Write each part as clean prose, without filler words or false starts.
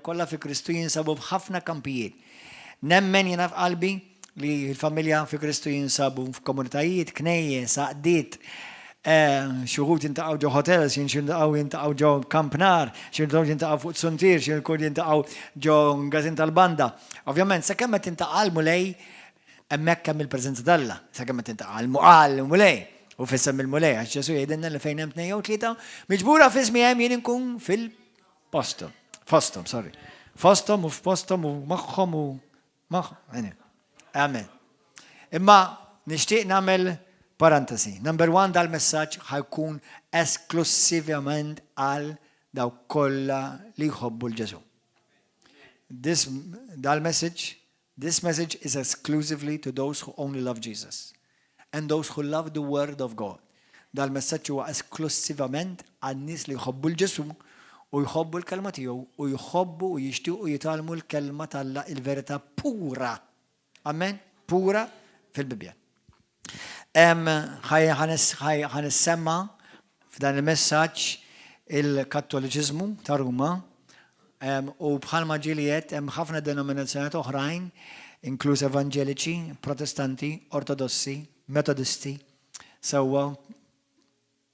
kollha fi Kristu jinsabu f'ħafna kampijiet. Nemmen jiena f'qalbi li l-familja fi Kristu jinsabu f'komunitajiet, knejjes, saqdiet, xuħut jintaqgħu ġo hotels, jintaqgħu ġo kampnar, jintaqgħu fuq suntir, jintaqgħu ġo gazin tal-banda. Ovvjament, sakemm qed tintaqgħu mulej, hemmhekk hemm il-preżenza d'Alla, sakemm qed tintaqgħu għal mulej. U fissem il-mulej, għax Ġesu jgħidilna li fejn hemm tnejn jew tlieta, miġbura f'ismi hemm jien inkun fil-postom. Fostom u f'postom u magħhom u magħhom. Amen. Imma nixtieq nagħmel parentesi. Number 1 dal-messaġġ ħajkun esklusivament għal dawk kollha li jħobbu l-Ġesu. This message is exclusively to those who only love Jesus. And those who love the word of God. Dal-messaġġ huwa esklusivament għan-nies li jħobbu l-Ġesu u jħobbu l-kelma tiegħu u jħobbu u jixtiequ jitalmu l-kelma tal-Alla il-verità pura. Amen? Pura fil-Bibja. Ħanissemma f'dan il-messaġġ il-Kattoliċiżmu ta' Ruma u bħalma ġiliet hemm ħafna denominazzjonijiet oħrajn, inkluż Evangeliċi, Protestanti, Ortodossi, Metodisti, sewwa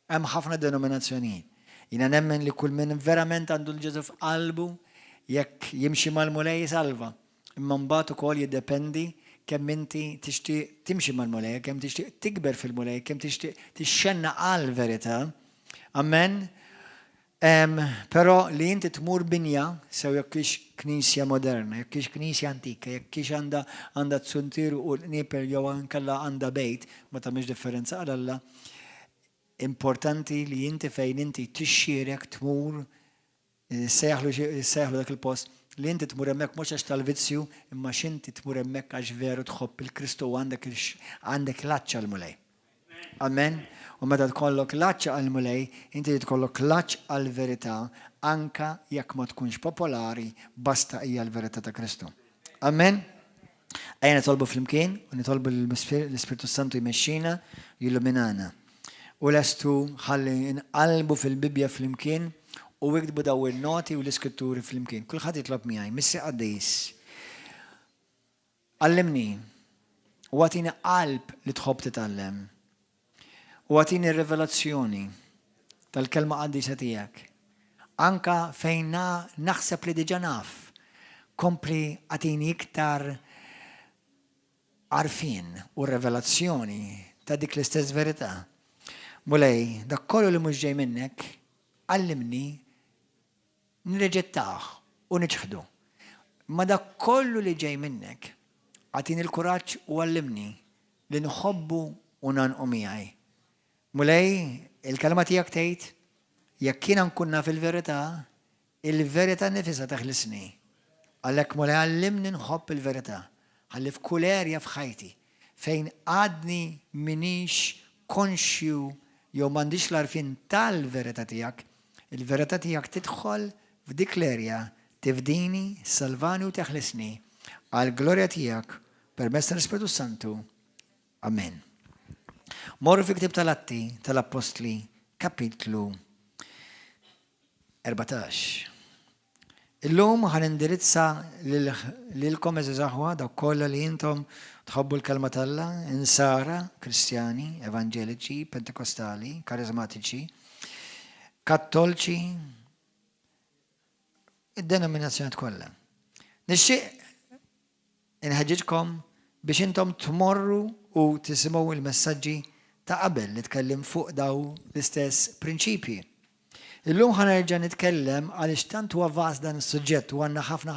hemm ħafna denominazzjonijiet. Jiena nemmen li kull min verament għandu l-Ġesu f'qalbu jekk jimxi mal-mulej salva. Imma mbagħad ukoll jiddependi kemm inti tixtieq timxi mal-mulej, kemm tixtieq tikber fil-mulej, kemm tixtieq tixxenna għall-verità. Amen. Però li inti tmur binja sew jekk hix knisja moderna, jekk hix knisja antika, jekk hix għandha tsuntir u l-nipel jew inkella għandha bejt, ma tagħmilx differenza għal Alla. Importanti li inti fejn inti tixxierek tmur sejħlu dak il-post li inti tmur hemmhekk mhux għax tal-vizzju imma x'inti tmur hemmhekk għax veru tħobb il-Kristu u għandek laċċa l-mulej. Amen. U meta tkollok laċċa għall-mulej, inti tkollok laċċ għall-verità anka jekk ma tkunx popolari, basta hija l-verità ta' Kristu. Amen. Ejja nitolbu flimkien u nitolbu l-Ispiritu Santu jmexxina, jilluminana. U lestu ħalli nqalbu fil-Bibja flimkien u iktbu daw il-noti u l-iskritturi flimkien. Kulħadd jitlob miegħi, Missi Qaddis. Allimni u għatini qalb li tħobb titgħallem. U għatini rivelazzjoni tal-kelma qaddisa tiegħek. Anka fejn naħseb li diġà naf, kompli għatini iktar għarfien u rivelazzjoni ta' dik l-istess verità. Mulej, dak kollu li mhux ġej minnek, għallimni nirreġettaħ u niċħdu. Ma dak kollu li ġej minnek, għatini l-kuraġġ u għallimni li nħobbu u nanqu miegħi. Mulej, il-kelma tiegħek tgħid, jekk jiena nkun naf il-verità, il-verità nifisha taħlisni. Għalhekk mulej għallimni nħobb il-verità. Ħalli f'kull erja f'ħajti fejn għadni minix konxju jew m'għandix l-għarfien tal-verità tiegħek, il-verità tiegħek tidħol f'dik l-erja tifdini, salvani u teħlisni għal glorja tiegħek permezz tal-Ispiritu Santu. Amen. Morru fi Ktieb tal-Atti tal-Apostli, kapitlu 14. Illum ħan indirizza lilkom eżaħwa dawk kollha li intom tħobbu l-kelma tal-Alla, insara, Kristjani, Evangeliċi, Pentekostali, Karizmatiċi, Kattolċi, id-denominazzjonijiet kollha. Nixtieq inħeġġitkom biex intom tmorru u tisimgħu il-messaġġi ta' qabel li tkellim fuq daw l-istess prinċipji. Illum ħanerġa' nitkellem għaliex tant huwa vast dan is-suġġett u għandna ħafna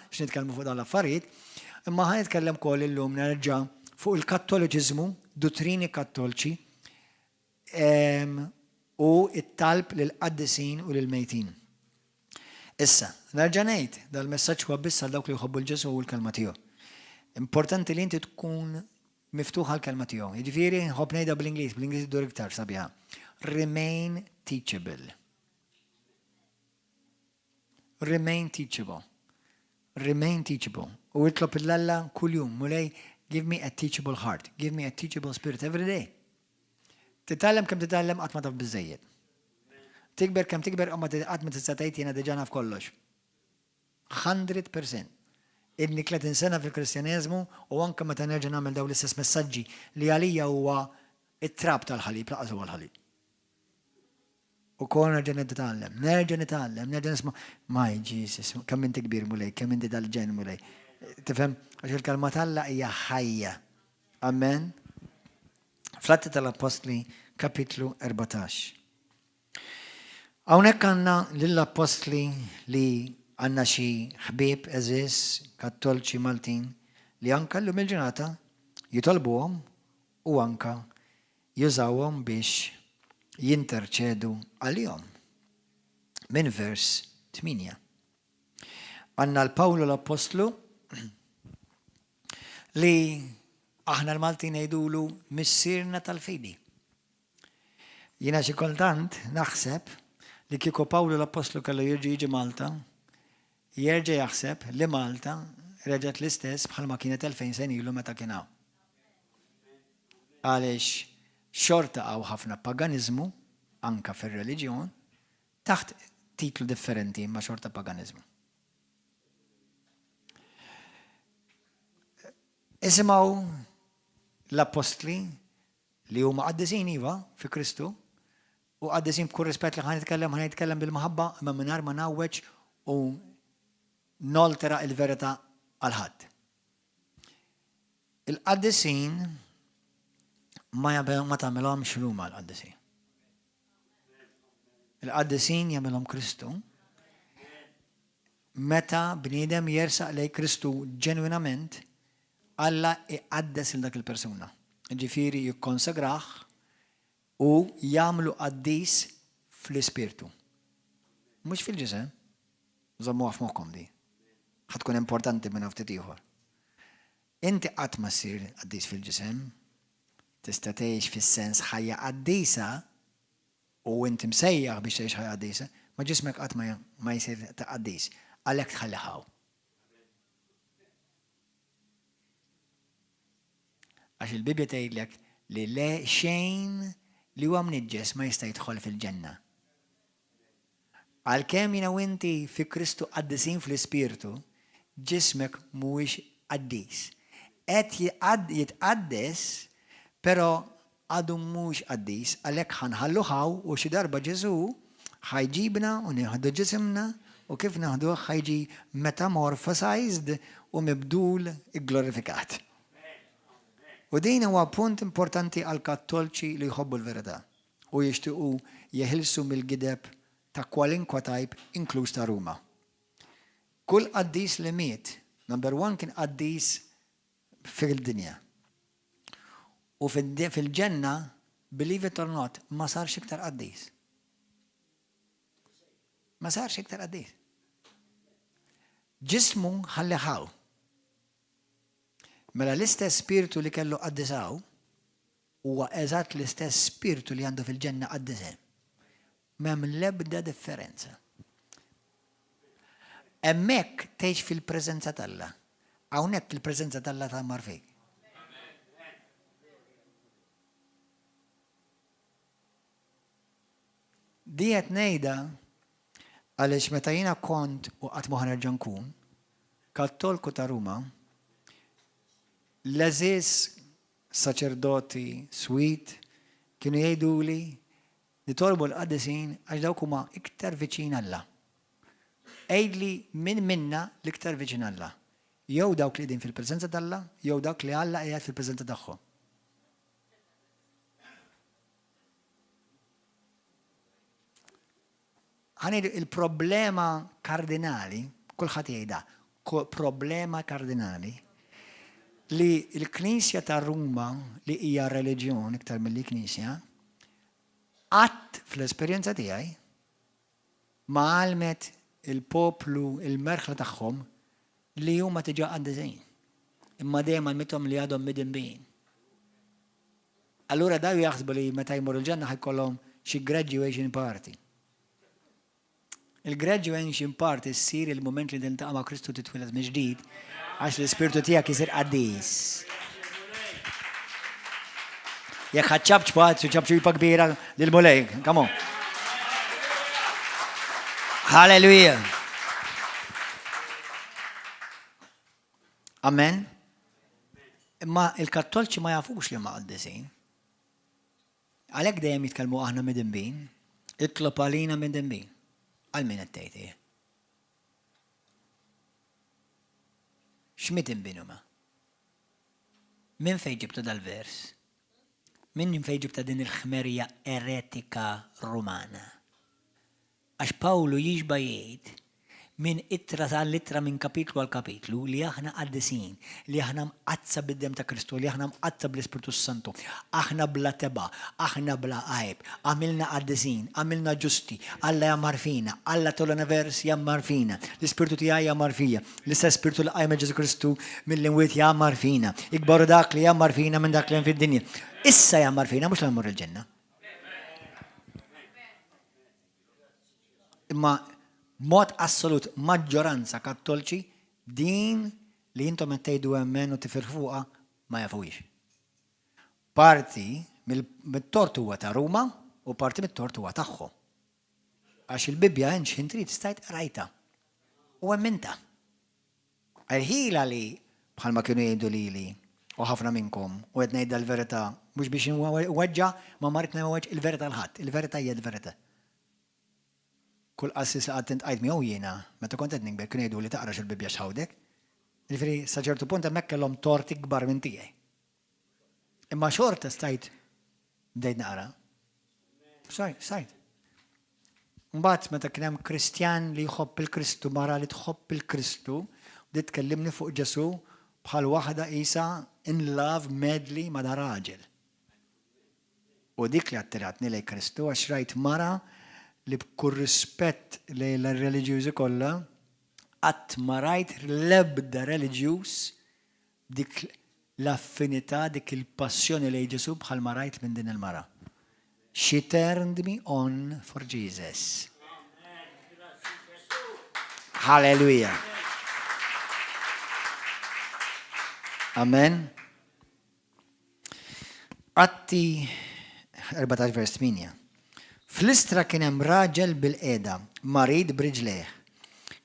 x'nitkellmu fuq dawn l-affarijiet, imma ħanitkellem ukoll illum nerġa' fuq il-Kattoliċiżmu, dottrini kattolċi u it-talb lil qaddisin u lil mejtin. Issa, nerġa' ngħid dal-messaġġ huwa biss għal dawk li jħobbu l-Ġesu u l-kelma tiegħu. Importanti li inti tkun miftuħa l-kelma tiegħu. Jiġifieri nħobb ngħidha bl-Ingliż idur iktar sabiħa. Remain teachable. Remain teachable. Remain teachable. U itlob il-Alla kuljum, mulej, give me a teachable heart. Give me a teachable spirit every day. Titgħallem kemm titgħallem qatt ma taf biżżejjed. Tikber kemm tikber qatt ma tista' tgħid jiena diġà naf kollox. 100%. Inni 30 sena fil-Kristjaneżmu u anke meta nerġa' nagħmel dawn l-istess messaġġi li għalija huwa it-trab tal-ħalib, laqas huwa l-ħalib. U kol nerġa' nitgħallem, nerġa' nisma' my Jesus, kemm inti kbir mulej, kemm inti dal-ġen mulej. Tifhem għax il-kelma tal-Alla hija ħajja. Amen. Fl-Atti tal-Apostli kapitlu 14. Hawnhekk għandna lill-Apostli li għandna xi ħbieb eżis Kattolċi Maltin li anke llum il-ġurnata jitolbuhom u anke jużawhom biex jinterċedu għalihom. Minn vers 8. Għandna l-Pawlu l-Apostlu li aħna l-Maltin ngħidulu missierna tal-fidi. Jiena xi kultant naħseb li kieku Pawlu l-Apostlu kellu jiġi Malta, jerġa' jaħseb li Malta reġgħet l-istess bħalma kienet 2000 sen ilu meta kien hawn. Għaliex xorta hawn ħafna paganiżmu anke fir-reliġjon taħt titlu differenti ma' xorta paganiżmu. Isimgħu l-Apostli li huma qaddisin iva fi Kristu u għaddesin b'kull rispett li ħanitkellem bil-maħabba imma mingħajr ma nawweġ u noltera il-verità għal ħadd. Il-qaddesin ma tagħmilhomx huma l-qaddesin. Il-qaddesin jagħmilhom Kristu meta bniedem jersaq lejn Kristu ġenwinament Alla iqaddes il dak il-persuna. Ġifieri jikkonsagrah u jagħmlu qaddis fl-ispirtu. Mhux fil-ġisem, żommuha f'moħħkom di. Ħad tkun importanti minn ftit ieħor. Inti qatt ma ssir qaddis fil-ġisem, tista' tgħix fis-sens ħajja qaddisa u inti msejjaħ biex tgħix ħajja qaddisa, ma ġismek qatt ma jsir ta' qaddis, għalhekk tħalliħaw. Għax il-Bibja tgħidlek li le xejn li huwa mniġġes ma jista' jidħol fil-ġenna. Għalkemm jiena u inti fi Kristu qaddisin fl-ispirtu, ġismek mhuwiex qaddis. Qed jitqaddes, però għadu mhux qaddis, għalhekk ħanħalluħaw u xi darba Ġesu ħajġibna u nieħdu ġisimna u kif naħduh ħajġi metamorphosized u mibdul glorifikat. U din huwa punt importanti għal Kattolċi li jħobbu l-verità u jixtiequ jeħilsu mill-gideb ta' kwalinkwa tajb inkluż ta' Ruma. Kull qaddis li miet, number 1 kien qaddis fil-dinja. U fil-ġenna, believe it or not, ma sarx iktar qaddis. Ma sarx iktar qaddis. Ġismu ħalliħaw. Mela l-istess spiritu li kellu qaddisaw huwa eżatt l-istess spiritu li għandu fil-ġenna qaddisem. M'hemm l-ebda differenza. Hemmhekk tgħix fil-preżenza t'Alla. Hawnhekk il-preżenza t'Alla tagħmar fik. Di qed ngħidha għaliex meta jiena kont u qatt ma ħanerġa' nkun Kattolku ta' Ruma, l-eżiż saċerdoti Swit kienu jgħiduli li torbu l-qaddisin għax dawk huma iktar viċin Alla. Għejdli min minna l-iktar viċin Alla. Jew dawk li qegħdin fil-preżenza t'Alla, jew dawk li Alla qiegħed fil-preżenza tagħhom. Ħanejdu il-problema kardinali, kulħadd jgħidha, problema kardinali li l-Knisja ta' Ruma li hija reliġjon iktar milli Knisja qatt fl-esperjenza tiegħi ma għalmet il-poplu il-merħla tagħhom li huma diġà qaddisin. Imma dejjem għalmithom li għadhom midinbin. Allura daw jaħsbu li meta jmorru l-ġenna ħajkollhom xi graduation party. Il-graduation party ssir il-moment li tiltaqa' ma' Kristu titwiled mill-ġdid għax l-ispirtu tiegħek isir qaddis. Jekk ħadd ċabċ pat, ċabċu jipa kbira lil mulej, come on. Hallelujah. Amen. Ma il-Kattolċi ma jafux li ma qaddisin. Għalhekk dejjem jitkellmu aħna mid-dinbin, itlob għalina mid-dinbin. Għal min qed tgħid. X'mid-dinbin huma? Min fejn ġibtu dal-vers? Min fejn ġibta din il-ħmerija eretika Rumana? Għax Pawlu jiġba jgħid min ittra tal-ittra minn kapitlu għal kapitlu li aħna qaddisin, li aħna mqazza bid-dem ta' Kristu, li aħna mqazza bl-Ispiritu Santu, aħna bla teba, aħna bla għajb, għamilna qaddisin, għamilna ġusti, Alla jammar fina, Alla tolana vers jammar fina, l-Ispiritu tiegħi jammar fija, l-istess Spiritu li qajma Ġesu Kristu mill-imwiet jammar fina, ikbaru dak li jammar fina minn dak li hemm fid-dinja. Issa jammar fina mhux l-ammur il-ġenna. Imma mod assolut maġġoranza kattolċi din li jintom tgħidu hemmen u tifirħuha ma jafuwix. Parti mit-tort huwa ta' Ruma u parti mit-tort huwa tagħhom. Għax il-Bibja hemm xi trid stajt rajta. U hemminta. Irħila li bħalma kienu jgħidu lili u ħafna minnkom u qed ngħidha l-verità mhux biex inweġġa' ma marit nweġġ il-verità l-ħadd. Il-verità hija l-verità. Kull qassis għad tintqajt miegħu jiena, meta kont qed nikber kienu jgħidu li taqrax il-Bibja x'ħawdek. Jiġifieri sa ċertu punt hemmhekk kellhom torti kbar minn tiegħi. Imma xorta stajt bdejt naqra. Sajt. Mbagħad meta kien hemm Kristjan li jħobb il-Kristu, mara li tħobb il-Kristu, bdiet tkellimni fuq Ġesu bħal waħda qisha in love madly ma' dar raġel. U dik li attiratni lejn Kristu għax rajt mara li b'kull rispett lejn l-reliġjużi kollha qatt ma rajt l-ebda reliġjuż dik l-affinità dik il-passjoni lejn Ġesu bħal ma rajt minn din il-mara. She turned me on for Jesus. Hallelujah. Amen. Atti 14 vers 8. Fl-Istra kien hemm raġel bil-qiegħda, marid b'riġlejh.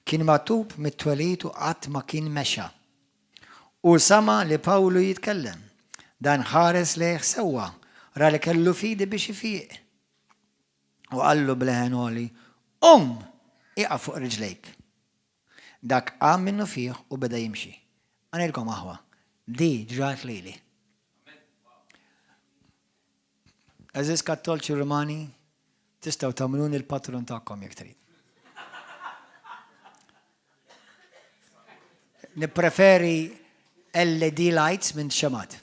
Kien magħtub mit-twelid u qatt ma kien mexa. U sama li Pawlu jitkellem. Dan ħares lejh sewwa, ra li kellu fidi biex ifiq. U qallu bleħenoli, iqaf fuq riġlejk. Dak qam minnu fih u beda jimxi. Għanilkom aħwa, di ġrat lili. Eżis Kattolċi Rumani, tistgħu tagħmluni l-patron tagħkom jekk trid. Nippreferi LED lights minn xemat.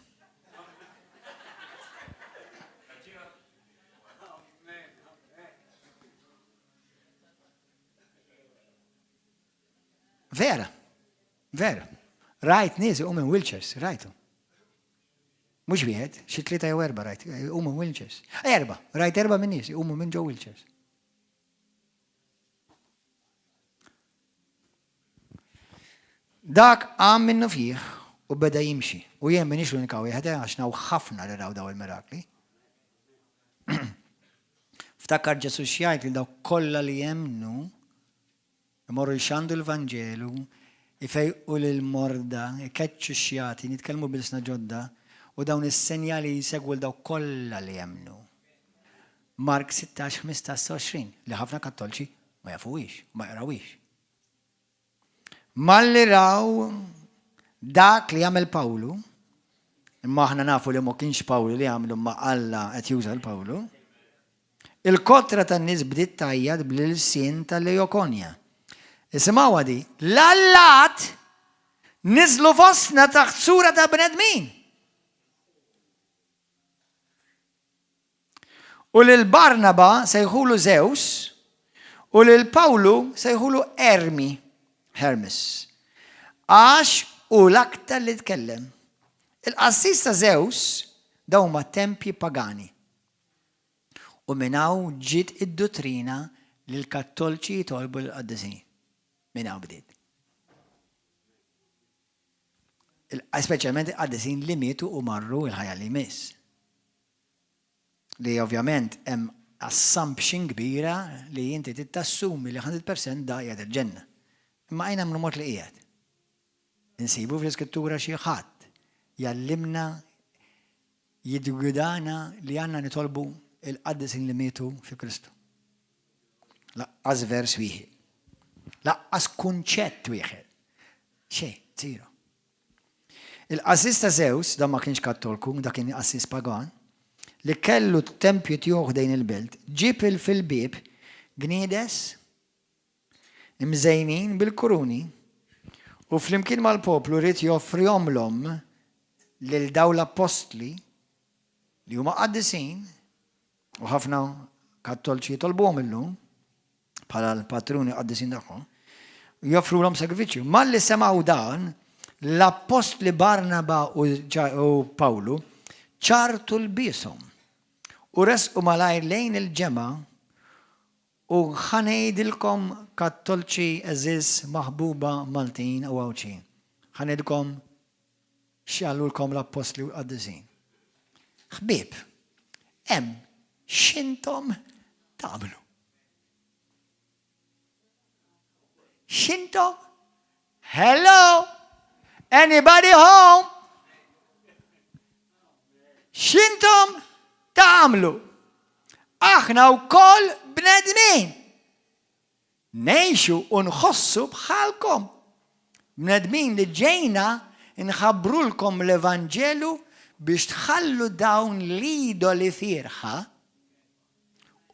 Vera. Rajt nies u minn wheelchairs, rajtu. Mhux wieħed, xi tlieta jew erba' rajt, u minn wheelchairs. Rajt erba' minn nies, u minn ġew wheelchairs. Dak qam minnu fih u beda jimxi. U jien minix l-unika wieħed għax naw ħafna li raw daw il-mirakli. Ftakar Ġesu xjajt li daw kollha li jemnu imorru jxandu l-Vanġelu, ifejqu l-morda, ikeċċu xjati, nitkellmu bil-sna ġodda, u dawn is-senjali jisegwu l-daw kollha li jemnu. Mark 16-15-20, li ħafna kattolċi ma jafuwix, ma jaqrawix. Malli raw dak li jagħmel Pawlu, imma aħna nafu li ma kienx Pawlu li jagħmlu ma Alla qed juża l-Pawlu, il-kotra tan-nies bdiet tajjad bl-ilsien tal-Leokonja. Isimgħu għadi, l-allat niżlu fostna taħt sura ta' bnedmin. U lil Barnaba sejħulu Zeus u lil Pawlu sejħulu Hermes. Għax u l-aktar li tkellem. Il-qassis ta' Zeus daw ma' tempji pagani. U minnaw ġiet id-dottrina li l-kattolċi jitolbu l-qaddisin. Minnaw bdiet. Speċjalment qaddisin li mietu u marru il-ħajja li miss. Li ovvjament hemm assumption kbira li inti tittassumi li 100% daqjat il-ġenna. Imma għajna minn mort li qiegħed. Insibu fl-iskrittura xi ħadd jallimna jidgudana li għandna nitolbu il-qaddisin li mietu fi Kristu. Laqqas vers wieħed. Laqqas kunċett wieħed. Xejn, zero. Il-qassis ta' Zeus, da ma kienx kattolku, da kien qassis pagan, li kellu t-tempju tiegħu dejn il-belt, ġib fil-bib gniedes imżejnin bil-kuruni u flimkien mal-poplu rrid joffrihomlhom lil dawn l-apostli li huma qaddisin u ħafna kattolċi jitolbuhom illum bħala l-patruni qaddisin tagħhom joffrulhom sagrifiċċju. Malli semgħu dan l-apostli Barnaba u Pawlu ċartu l-bishom u resqu malajr lejn il-ġema u ħanejdilkom kattolċi eżiż maħbuba Maltin u għawċin. Ħanejdilkom xjallulkom l-apostli u qaddisin. Ħbib, hemm x'intom tagħmlu. X'intom? Hello? Anybody home? X'intom tagħmlu? Aħna wkoll bnedmin. Ngħixu u nħossu bħalkom. Bnedmin li ġejna nħabbrulkom l-Evanġelu biex tħallu dawn l-idoli firħa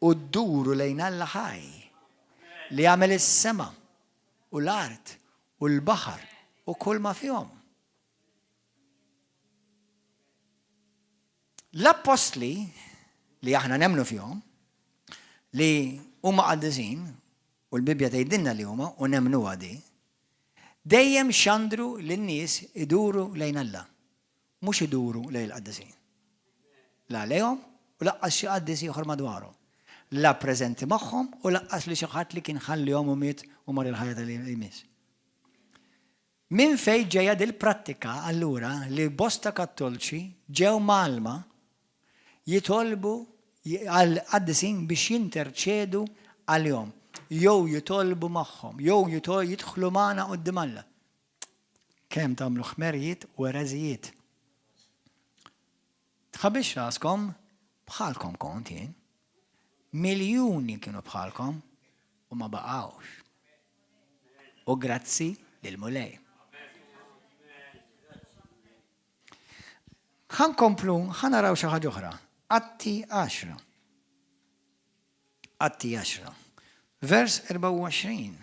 u dduru lejn Alla ħaj li għamel is-sema u l-art u l-baħar u kull ma fihom. L-apostli li aħna nemnu fihom li huma qaddisin u l-Bibja tgħidilna li huma u nemnu għadi dejjem xandru lin-nies iduru lejn Alla, mhux iduru lejn il-qaddisin. La lejhom u laqqas xi qaddis ieħor madwarhom. La preżenti magħhom u laqqas li xi ħadd li kien ħallihom u miet u mar il-ħajja li jmiss. Min fejn ġejja dil-prattika allura li bosta kattolċi ġew malma jitolbu għal-qaddisin biex jinterċedu għal-jom. Jew jitolbu magħhom, jew jidħlu magħna quddiem Alla. Kemm tagħmlu ħmerijiet u erażijiet. Tħabbix raskom bħalkom kont jien. Miljuni kienu bħalkom u ma baqgħux. U grazzi lil Mulej. Ħankomplu, ħanaraw xi ħaġa oħra. Atti 10. Atti 10. Vers 24.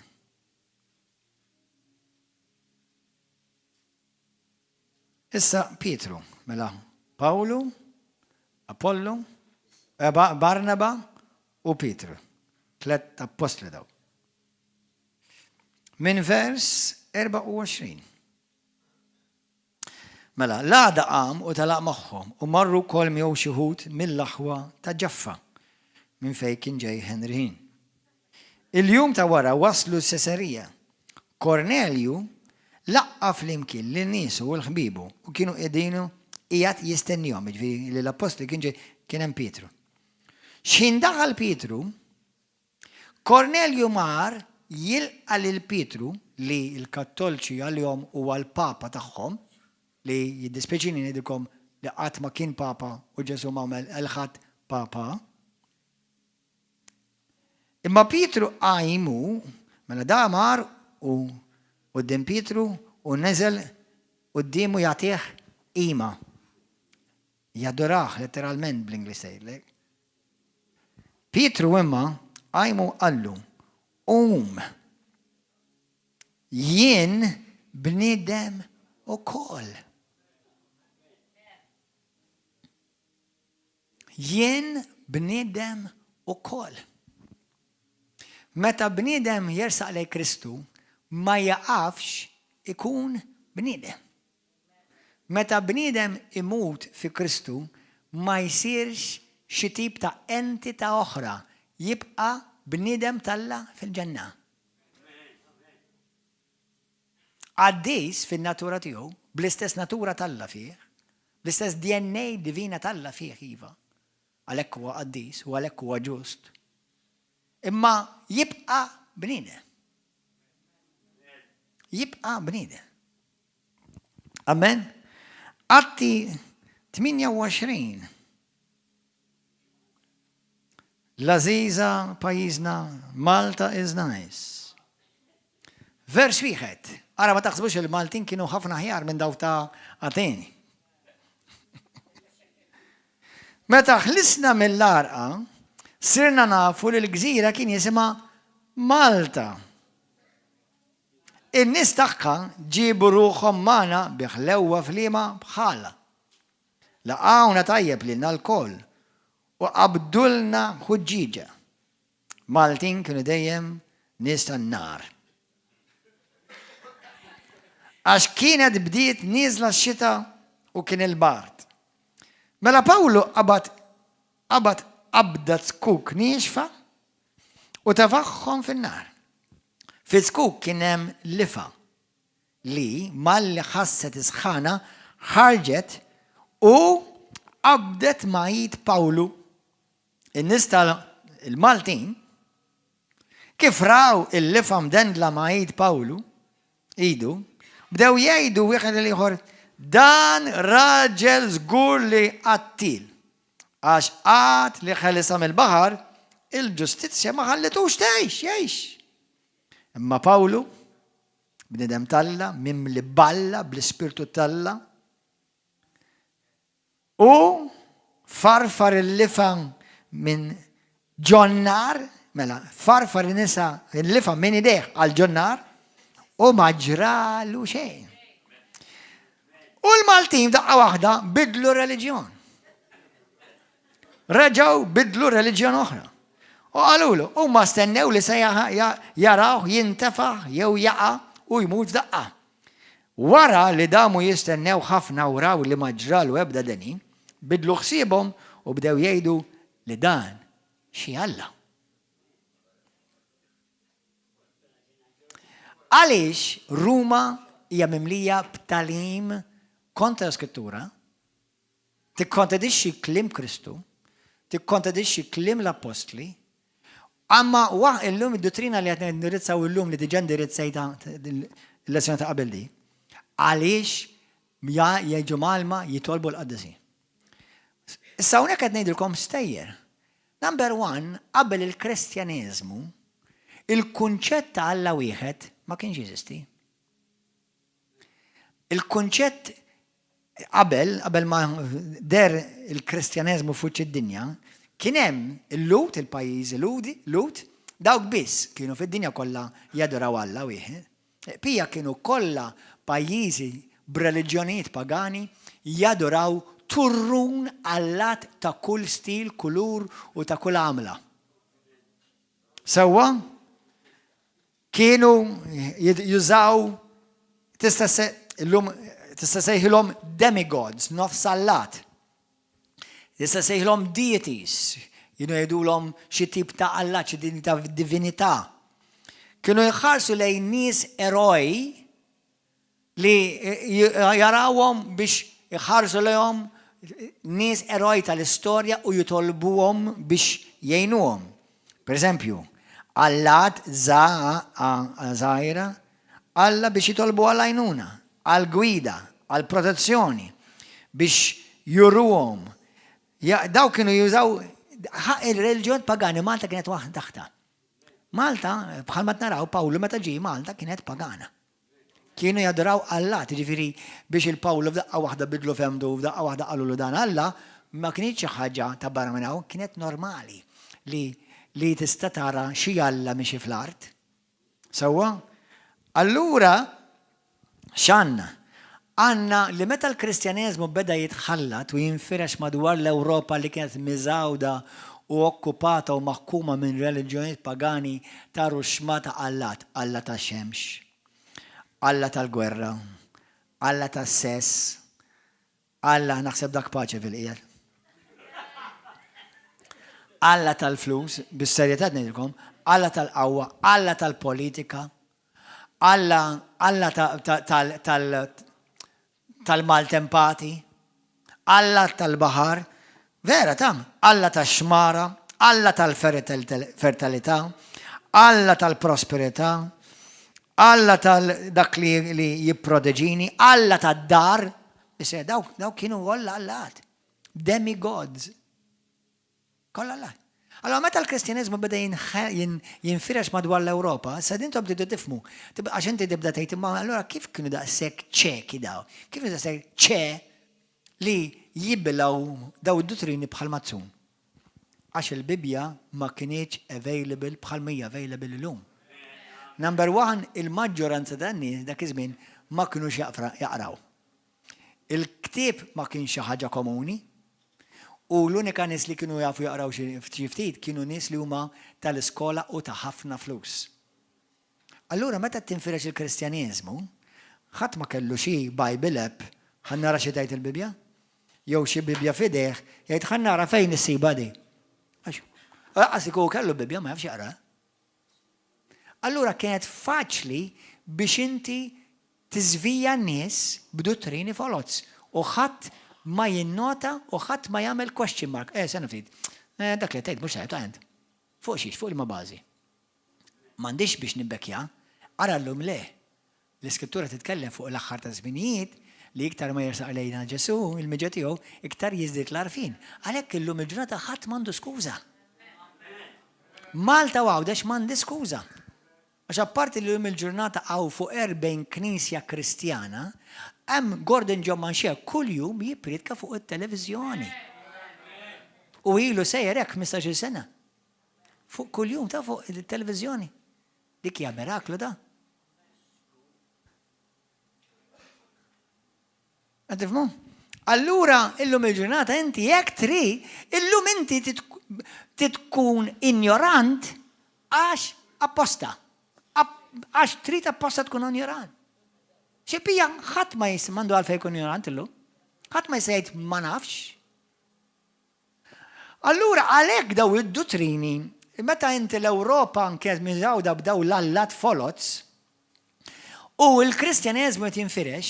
Issa Pietru, mela Pawlu, Apollo, Barnaba u Pietru. 3 apostli daw. Min vers 24. Mela, l-għada qam u talaq magħhom u marru wkoll miegħu xi wħud mill-aħwa ta' Ġaffa minn fejn kien ġej Ħenriħin. Il-jum ta' wara waslu Sesarija. Kornelju laqqa flimkien lin-niesu u l-ħbibu u kienu qegħdinu qiegħed jistennihom, jiġifieri li l-apostli kien hemm Pietru. X'indaħal Pietru, Kornelju mar jilqa' lil Pietru li l-Kattolċi għalihom huwa l-Papa tagħhom li jiddispeċini ngħidilkom li qatt ma kien Papa u Ġesu m'għamel il-ħadd Papa. Imma Pietru qajmu mela da mar u quddiem Pietru u neżel qudiemu jagħtih qima. Jadorah letteralment bl-Ingliż tgħidlek. Pietru imma qajmu qallu jien bniedem ukoll. Jien bniedem ukoll. Meta bniedem jersaq lejn Kristu ma jaqafx ikun bniedem. Meta bniedem imut fi Kristu ma jsirx xi tip ta' entità oħra, jibqa' bniedem talla fil-ġenna. Għaddejs fin-natura tiegħu, bl-istess natura talla fih, bl-istess DNA divina talla fih iva. għalhekk huwa qaddis u għalhekk huwa ġust. Imma jibqa' bniedem. Jibqa' bniedem. Amen? Atti 28. L-Aziza pajjiżna, Malta is nice. Vers 1. Ara ma taħsbux il-Maltin kienu ħafna ħjar minn daw ta' Ateni. Meta ħlisna mill-arqa, sirna nafu li l-gżira kien jisimha Malta. In-nies tagħha ġibu ruħhom magħna bi ħlewwa fliema bħala. Laqgħuna tajjeb lilna l-koll u qabdulna ħuġġiġa. Maltin kienu dejjem nies tan-nar. Għax kienet bdiet nieżla x-xita u kien il-bart. Mela Pawlu qabda skuk nieġfa u tafaħħhom fin-nar. Fi skuk kien hemm lifa li malli ħasset isħana ħarġet u qabdet ma'id Pawlu. In-nies il-Maltin kif raw il-lifa mdendla ma'id Pawlu idu bdew jgħidu wieħed il ieħor dan raġel żgur li qattil għax qatt li ħelisa mill-baħar il-ġustizzja ma ħallitux jgħix. Imma Pawlu bnedem talla mimli balla bl-ispirtu talla u farfar il-lifa minn ġonnar, mela farfar il-lifa minn ideħ għal ġonnar u ma ġralu xejn. U l-Maltin daqqa waħda bidlu reliġjon. Reġgħu bidlu reliġjon oħra. U għalulu, u ma stennew li se jaraw jintefaħ jew jaqa u jmut daqqa. Wara li damu jistennew ħafna u raw li ma ġralu ebda deni, bidlu ħsiebhom u bdew jgħidu li dan xi Alla. Għaliex Ruma hija mimlija b'talim kontra l-Skrittura, tikkontradixxi kliem Kristu, tikkontradixxi kliem l-Apostli, amma illum id-dottrina li qed nindirizzaw illum li diġà indirizzajta l-lezzjoni ta' qabel di, għaliex jgħidu malma jitolbu l-qaddisin. Issa hawnhekk qed ngħidilkom stejjer. Number 1, qabel il-Kristjaneżmu, il-kunċett ta' Alla wieħed ma kienx jeżisti. Il-kunċett qabel ma der il-Kristjaneżmu fuq id-dinja, kien hemm il-Lut, il-pajjiż Lut, dawk biss kienu fid-dinja kollha jadoraw Alla wieħed. Pija kienu kollha pajjiżi b'reliġjonijiet pagani jadoraw turrun allat ta' kull stil, kulur u ta' kull għamla. Sewwa kienu jużaw tista' sejħilhom demigods, nofs allat. Tista' sejħilhom deities, jgħidulhom xi tip ta' allat, xi tip ta' divinità. Kienu jħarsu lejn nies eroj li jarawhom biex jħarsu lejhom nies eroj tal-istorja u jitolbuhom biex jgħinuhom. Per eżempju, Allat żgħira Alla biex jitolbu għal għajnuna, għal gwida, għal protezzjoni, biex juruhom. Daw kienu jużaw il-reliġjon pagani, Malta kienet waħda taħta. Malta, bħalma naraw Pawlu meta ġie Malta kienet pagana. Kienu jadoraw Alla, ġifieri biex il-Pawlu f'daqqa waħda bidlu femdu, f'daqqa waħda qalulu dan Alla, ma kienx xi ħaġa ta' barra minn hawn, kienet normali li tista' tara xi Alla mixi fl-art. Sewwa? Allura x'għandna? Għandna li meta l-Kristjaneżmu beda jitħallat u jinfirex madwar l-Ewropa li kienet miżawda u okkupata u maħkuma minn reliġjonijiet pagani taru xmata Allat, Alla tax-xemx, Alla tal-gwerra, Alla tas-sess, Alla naħseb dak paċi fil-qiegħed. Alla tal-flus, bis-serjetà ngħidilkom, Alla tal-qawwa, Alla tal-politika, Alla tal-maltempati, Alla tal-baħar, Vera tam, Alla tax-xmara, Alla tal-fertilità, Alla tal-prosperità, Alla tal-dak li jipprodeġini, Alla tad-dar. Issa daw kienu kollha Allat. Demigods. Kollha Allat. Allora meta l-Kristjaneżmu beda jinfirex madwar l-Ewropa, sa dintom bdidu tifmu. Għax inti tibda tgħid imma allura kif kienu daqshekk ċeki daw? Kif kienu daqshekk ċe li jibbilaw daw id-dottrini bħal mazzun? Għax il-Bibja ma kienieċ available bħal mija available illum. Number one, il-maġġoranza tan-nies dak iż-żmien ma kienux jaqraw. Il-ktieb ma kienx xi ħaġa komuni. U l-unika nies li kienu jafu jaqraw xi ftit kienu nies li huma tal-iskola u ta' ħafna flus. Allura meta tinfirex il-Kristjaneżmu, ħadd ma kellu xi Bible app ħannara xi tgħid il-Bibja? Jew xi Bibja f'idejh jgħid ħannara fejn issiba di. Għax ikun kellu Bibja ma jafx jaqra. Allura kienet faċli biex inti tiżvija n-nies b'dottrini folots u ħadd ma jinnota u ħadd ma jagħmel question mark. Sena ftit. Dak li tgħid mhux tajb ta' Fuq xiex, fuq il-ma bażi. M'għandix biex nibbekja, ara llum le. L-Iskrittura titkellem fuq l-aħħar ta' żminijiet li iktar ma jersaq lejna Ġesu, il-miġġa tiegħu, iktar jiżdied l-għarfien. Għalhekk illum il-ġurnata ħadd m'għandu skuża. Malta għawdex m'għandi skuża. Għax apparti li llum il-ġurnata għaw fuq 40 knisja Kristjana, hemm Gordon John Manxia kuljum jippriedka fuq it-televiżjoni. U ilu sejjer hekk 15-il sena. Fuq kuljum ta' fuq it-televiżjoni. Dik hija miraklu da. Għatifmu? Allura illum il-ġurnata inti jekk trid, illum inti titkun ignorant għax apposta. Għax trid apposta tkun ignorant. Xepija, ħadd ma mandu għalfej kun ignorant illu. ħadd ma jsejt ma nafx. Allura għalhekk daw id-dottrini, meta inti l-Ewropa kienet miżawda b'daw l-allat folots u l-Kristjaneżmu qed jinfirex,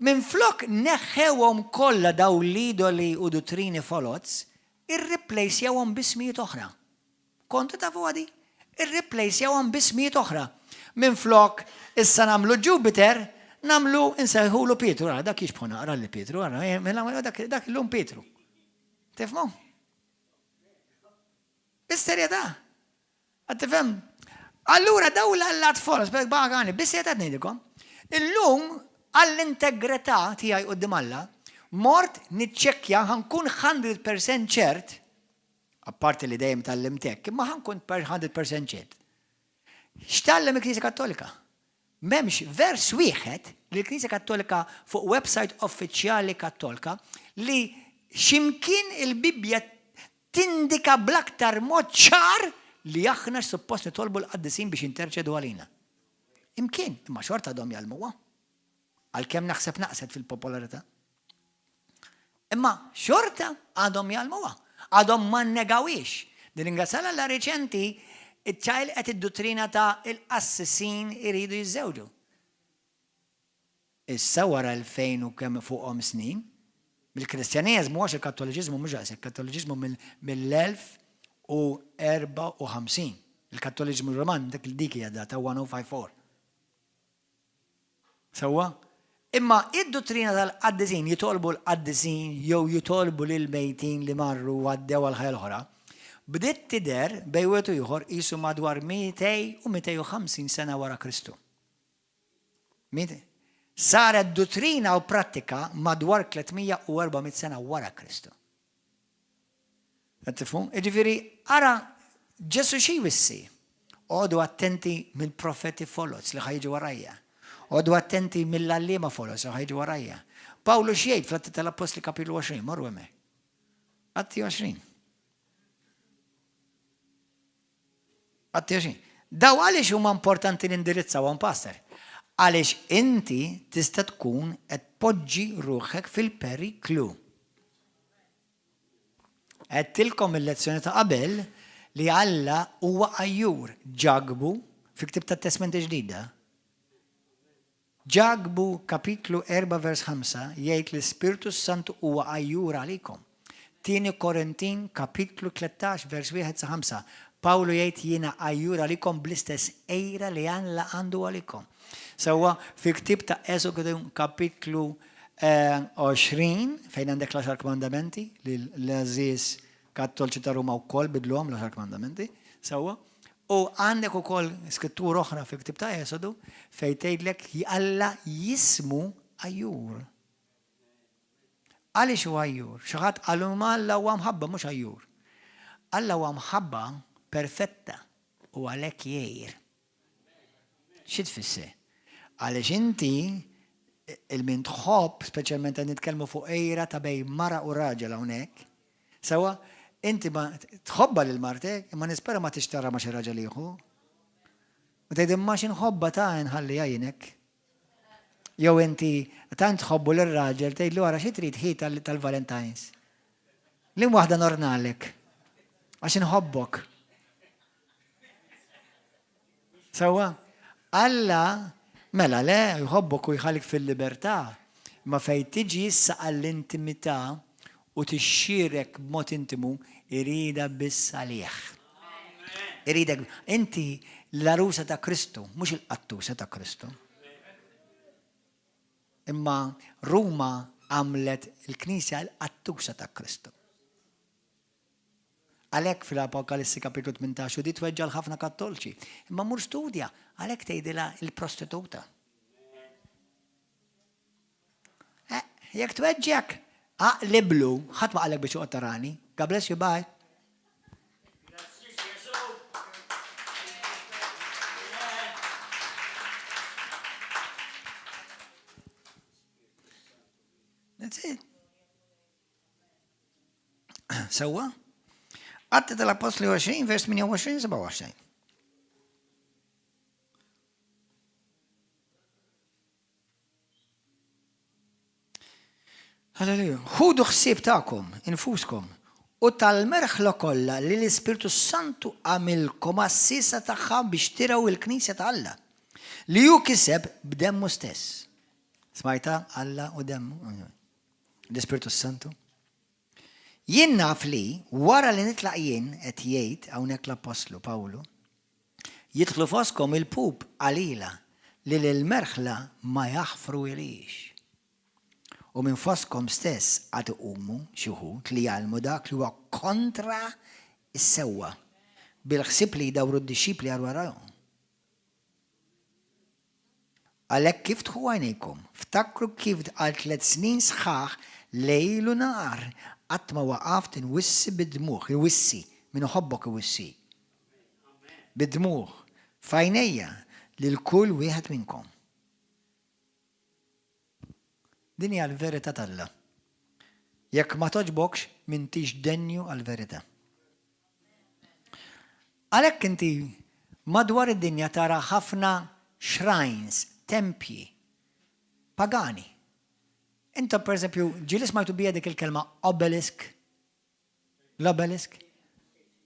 minflok neħħewhom kollha daw l-idoli u dottrini folots, irreplacjawhom b'ismijiet oħra. Kontu tafu għadi? Irreplacjawhom b'ismijiet oħra. Minflok issa namlu Jupiter, namlu insejħulu Pietru. Dak jixbħu naqra li Pietru, dak l-lum Pietru. Tifmu? Bis-serjetà. Għattifem? Allura daw l-allat folos, bħagħani, bis-serjetà t-nejdikom, illum għall-integrità tiegħi qudiem Alla, mort niċċekkja ħankun 100% ċert, apparti li dejjem tal-limtek, imma ħankun 100% ċert. X'tallem il-Knisja Kattolika? M'hemmx vers wieħed li l-Knisja Kattolika fuq website uffiċjali Kattolika li x'imkien il-Bibja tindika bl-aktar mod ċar li aħna suppost nitolbu l-qaddisin biex interċedu għalina. Imkien, imma xorta għadhom jgħalmuha. Għalkemm naħseb naqset fil-popolarità. Imma xorta għadhom jgħalmuha. Għadhom ma nnegawix. Din ingasala la reċenti iċ-ċajl qed id-dottrina ta' il-qassisin iridu jiżżewġu. Issa wara 2000 u kemm fuqhom snin, mill-Kristjaneżmu għax il-Kattoliċiżmu mhux għas, il-Kattoliċiżmu mill-1054. Il-Kattoliċiżmu Roman dik il-dik hija data 1054. Sewwa? Imma id-dottrina tal-qaddisin jitolbu l-qaddisin jew jitolbu lil-mejtin li marru għaddew għal-ħajja l-oħra, bdiet tidher bejn wieħed u ieħor qisu madwar 200 u 250 sena wara Kristu. Saret dottrina u prattika madwar 300 u 400 sena wara Kristu. Tifhmu? Jiġifieri ara Ġesu xi jwissi. Għodu attenti mill-profeti folots li ħajġu warajja. Għodu attenti mill-allima folots li ħajġu warajja. Pawlu xjejt fl-Atti tal-Apostli kapitlu 20, morru hemmhekk. Atti 20. Daw għaliex huma importanti l-indirizzaw għan pastor. Għaliex inti tista' tkun qed poġġi ruħek fil-periklu. Għedtilkom il-lezzjoni ta' qabel li Alla huwa għajjur ġagbu fi Ktib tat-Testament ġdida. Ġagbu kapitlu 4 vers 5 jgħid li Spiritu Santu huwa għajjur għalikom. تيني كورنتين كابيتلو 13 vers 1-5 باولو jgħid jiena għajjur għalikom bl-istess ejra li Alla għandu għalikom. Sewwa fi ktib ta' Eżodu kapitlu 20 fejn għandek l-10 kmandamenti li l-Aziz Kattolċi ta' Ruma wkoll bidluhom l-10 kmandamenti. Sewwa u għandek ukoll skrittura oħra fi ktib ta' Eżodu fejn tgħidlek Alla jismu għajjur. Għaliex huwa għajjur? Xi ħadd qalu ma Alla huwa mħabba mhux għajjur. Alla huwa mħabba perfetta u għalhekk jgħir. Xi tfisser? Għaliex inti il-min tħobb, speċjalment qed nitkellmu fuq ejra ta' bejn mara u raġel hawnhekk, sewwa inti ma tħobba lil martek, imma nispera ma tixtara ma' xi raġel ieħor. U tgħid imma xi nħobba ta' nħalli għajnek. Jew inti tant tħobbu lir-raġel tgħidlu wara xi trid ħid tal-Valentines. Liem waħda nornalek għax inħobbok. Sewwa Alla mela le jħobbok u jħallik fil-libertà, ma fejn tiġi issa għall-intimità u tixxierek b'mod intimu irida biss għalih. Iridek inti l-arusa ta' Kristu, mhux il-qattusa ta' Kristu. Imma Ruma għamlet il-Knisja l-qattusa ta' Kristu. Għalhekk fil-Apokalissi kapitlu 18 u di tweġġa' ħafna Kattolċi. Imma mur studja, għalhekk tgħidilha il-prostituta. Jekk tweġġek, aqliblu, ħadd ma qalek biex joqgħod tarani. God bless you, bye. That's it. Sewwa? Atti tal-Apostoli 20, vers 28-27. Halleluja. Ħudu ħsieb tagħkom, infuskom, u tal-merħla kollha li l-Ispiritu Santu għamilkom assisa tagħha biex tiraw il-Knisja ta' Alla li hu kiseb b'demmu stess. Smajta Alla u demmu? L-Ispiritu Santu? Jien naf li wara li nitlaq jien qed jgħid hawnhekk l-Apostlu Pawlu jidħlu foskom il-pub qalila li l-merħla ma jaħfru ilix. U minn foskom stess għad iqumu xi wħud li jgħalmu dak li huwa kontra is-sewwa bil-ħsieb li jdawru d-dixxipli għal warahom. Għalhekk kif tħu għajnejkom, ftakru kif għal 3 snin sħaħ lejl u nahar qatt ma waqaft inwissi bid-dmugħ, iwissi, min iħobbok iwissi. Bid-dmugħ, f'għajnejja lil kull wieħed minnkom. Din hija l-verità tal-Alla. Jekk ma toġbokx m'intix denju għall-verità. Għalhekk inti madwar id-dinja tara ħafna shrines, tempji, pagani. Inta per esempio, ġili smajtu bija dik il-kelma obelisk. L-obelisk.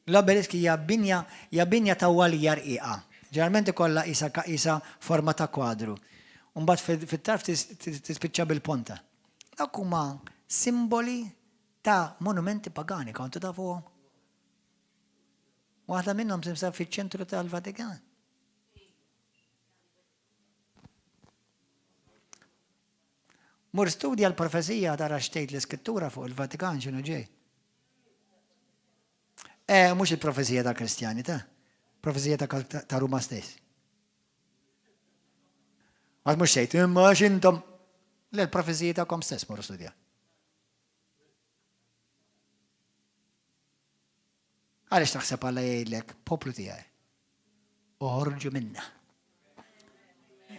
L-obelisk hija binja ta' walija rqiqa. Ġeneralment ikollha isa forma ta' kwadru. Mbagħad fit-tarf tispiċċa bil-ponta. Dak huma simboli ta' monumenti pagani kontu tafuhom. Waħda minnhom tinsab fiċ-ċentru tal-Vatikan. Mur studja l-profezija tara xtejt l-iskrittura fuq il-Vatikan x'inhu ġej. Mhux il-profezija ta' Kristjanità, profezija ta' Ruma stess. Għad mhux xejt, imma x'intom l-profezija tagħkom stess mur studja. Għaliex taħseb Alla jgħidlek poplu tiegħi. Uħorġu minna.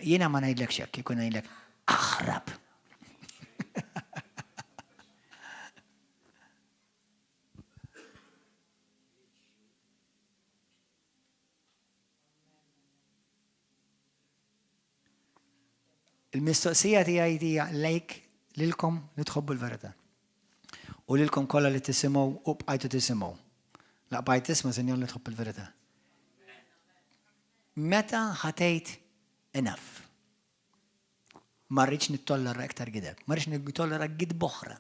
Jiena ma ngħidlek xekk, jkun ngħidlek aħrab. Il-mistoqsija tiegħi hija lejk lilkom li tħobbu l-verità. U lilkom kollha li tisimgħu u bqajtu tisimgħu. La bqajt tisma' sinjor li tħobb il-verità. Meta ħatejt enough. Ma rridx nittollera iktar gideb. Ma rridx nittollera gidb oħra.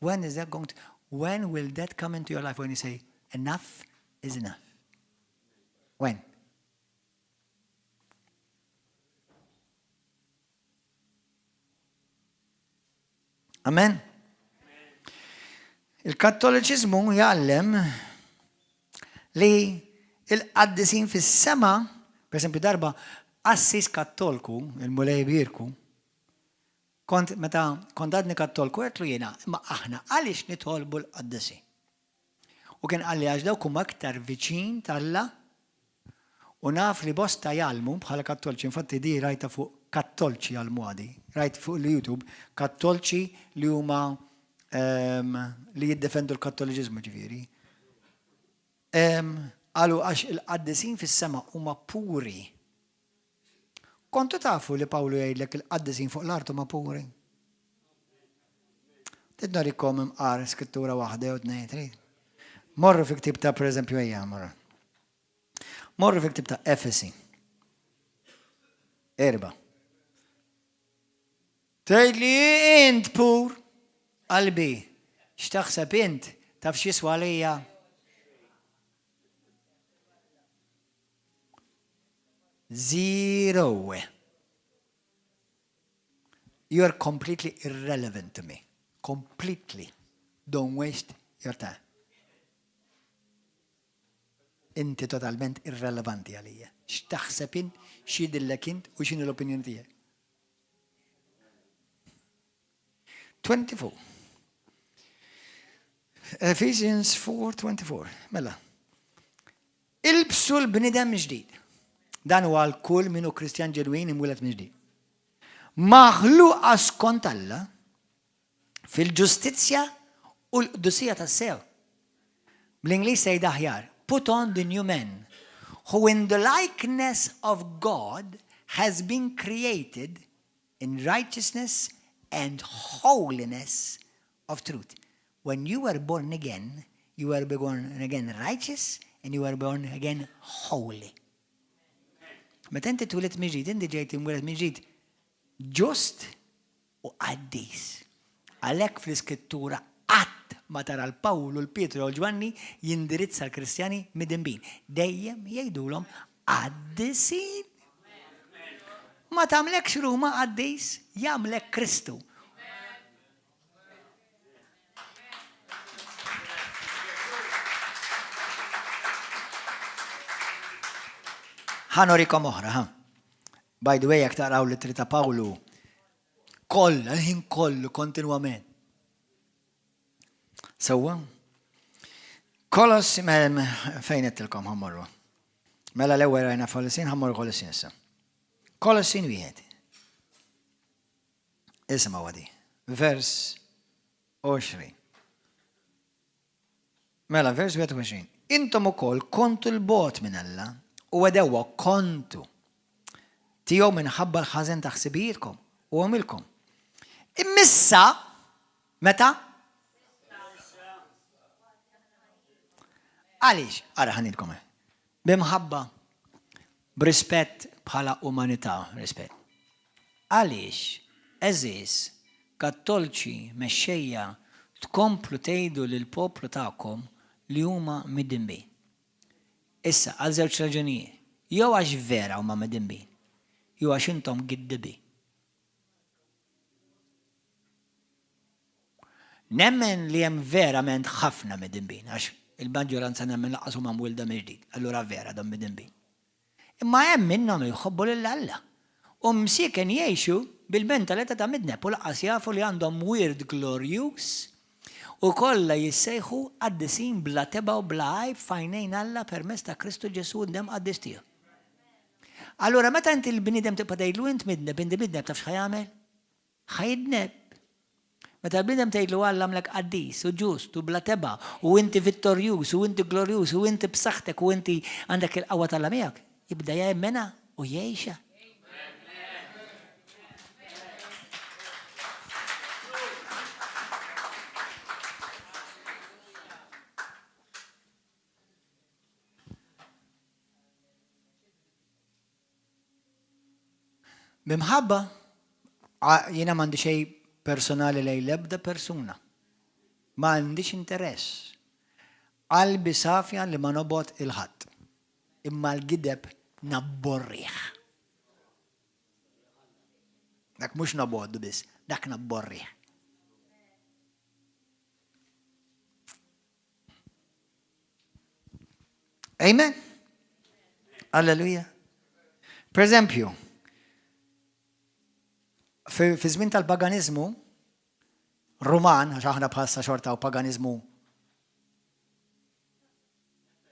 When is that going to... When will that come into your life when you say, enough is enough? When? Amen? Il-Kattoliċiżmu jgħallem li il-qaddisin fis-sema, per esempio darba assis kattolku, il-mulej birku, meta kont għadni kattolku għetlu jena, ma aħna għalix nitolbu l-qaddisi. U kien għalli għax dawk huma aktar viċin tal-Alla u naf li bosta jgħalmu bħala kattolċi, infatti di rajta fuq kattolċi għalmu għadi, rajt fuq l-YouTube, kattolċi li huma li jiddefendu l-kattoliċizmu ġifieri. Għalu għax il-qaddisin fis-sema huma puri. Kontu tafu li Pawlu jgħidlek il-qaddisin fuq l-art huma puri? Tidna rikom imqar skrittura waħda jew tnejn trid. Morru fi ktib ta' pereżempju ejja morru. Morru fi ktib ta' Efesi. 4. Tgħid li int pur qalbi, x'taħseb int taf x'jiswa għalija? Zero. You are completely irrelevant to me. Completely. Don't waste your time. Inti totalment irrelevanti għalija. X'taħseb int, x'jidillek int u x'inhi l-opinjoni tiegħek. 24. Ephesians 4:24. Mela. Ilbsu l-bnidem ġdid. Dan huwa l-kull minnu Kristjan ġenwin imwieled minn ġdid. Maħluqa skont Alla fil-ġustizzja u l-qdusija tas-sew. Bl-Ingliż sejda aħjar. Put on the new man, who in the likeness of God has been created in righteousness and holiness of truth. When you were born again, you were born again righteous and you were born again holy. Meta inti twiled miġid, inti ġejt imwieled miġid ġust u qaddis. Għalhekk fl-Iskrittura qatt ma tara l-Pawlu, l-Pietru u l-Ġwanni jindirizza l-Kristjani midinbin. Dejjem jgħidulhom qaddisin. Ma tagħmlekx Ruma qaddis, jagħmlek Kristu. Ħanorikom oħra, By the way, jek taqraw l-ittri ta' Pawlu, l-ħin kollu, kontinuament. Sewwa? Kolossi, fejn qedtilkom ħammorru? Mela l-ewwel rajna Kolossin, ħammorru Kolossin issa. Kolossin wieħed. Isma' wadi. Vers 20. Mela, vers 21. Intom ukoll kontu l-bot minn Alla u għedewa kontu tiegħu minħabba l-ħażen ta' ħsibijietkom u għamilkom. Immissa, meta? Għaliex, ara ħanilkom. Bimħabba b'rispett bħala umanità, rispett. Għaliex, eżis, kattolċi, mexxejja, tkomplu tgħidu lill-poplu tagħkom li huma midinbin. Issa, għal żewġ raġunijiet. Jew għax vera huma midinbin, jew għax intom giddibi. Nemmen li hemm verament ħafna midinbin, għax il-maġġoranza nemmen laqas huma mwilda mill-ġdid, allura vera dom midinbin. Imma hemm minnhom jħobbu lil Alla. U msieken jgħixu bil-mentalità ta' midneb u laqas jafu li għandhom weird glorious u kollha jissejħu qaddisin bla teba u bla għajb fajnejn Alla permezz ta' Kristu Ġesu ndem qaddis tiegħu. Allura meta inti l-bniedem tibqa' tgħidlu int midneb, inti midneb taf x'ħajamel? Ħajdneb. Meta l-bniedem tgħidlu Alla għamlek qaddis u ġust u bla teba u inti vittorjuż u inti glorjuż u inti b'saħħtek u inti għandek il-qawwa tal miegħek, jibda jemmena u jgħixha. Bimħabba, jiena m'għandi xejn personali lejn l-ebda persuna. Ma għandix interess. Qalbi safja li ma nobot il-ħadd. Imma l-gideb nabborriħ. Dak mhux naboddu biss, dak nabborriħ. Amen? Alleluja. Per eżempju, fi żmien tal-paganizmu, Ruman, għax aħna bħassa xorta u paganizmu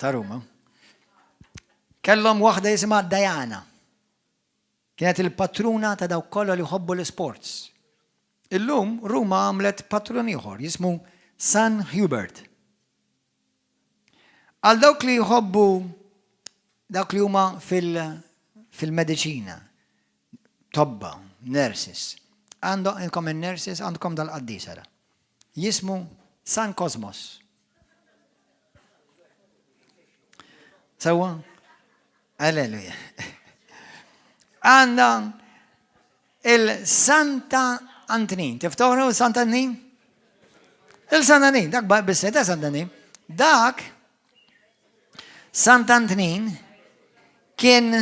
ta' Ruma, kellhom waħda jisimha Diana. Kienet il-patruna ta' dawk kollha li jħobbu l-sports. Illum Ruma għamlet patrun ieħor jismu San Hubert. Għal dawk li jħobbu dawk li huma fil-mediċina, tobba, nurses. Għandkom il-nurses, għandkom dal-qaddisara. Jismu San Cosmos. Sawa? Alleluja. Għanda il-Santa Antonin. Tiftoħru Santa Antonin? Il-Santa Antonin, dak bisseta Santa Antonin. Dak Santa Antonin kien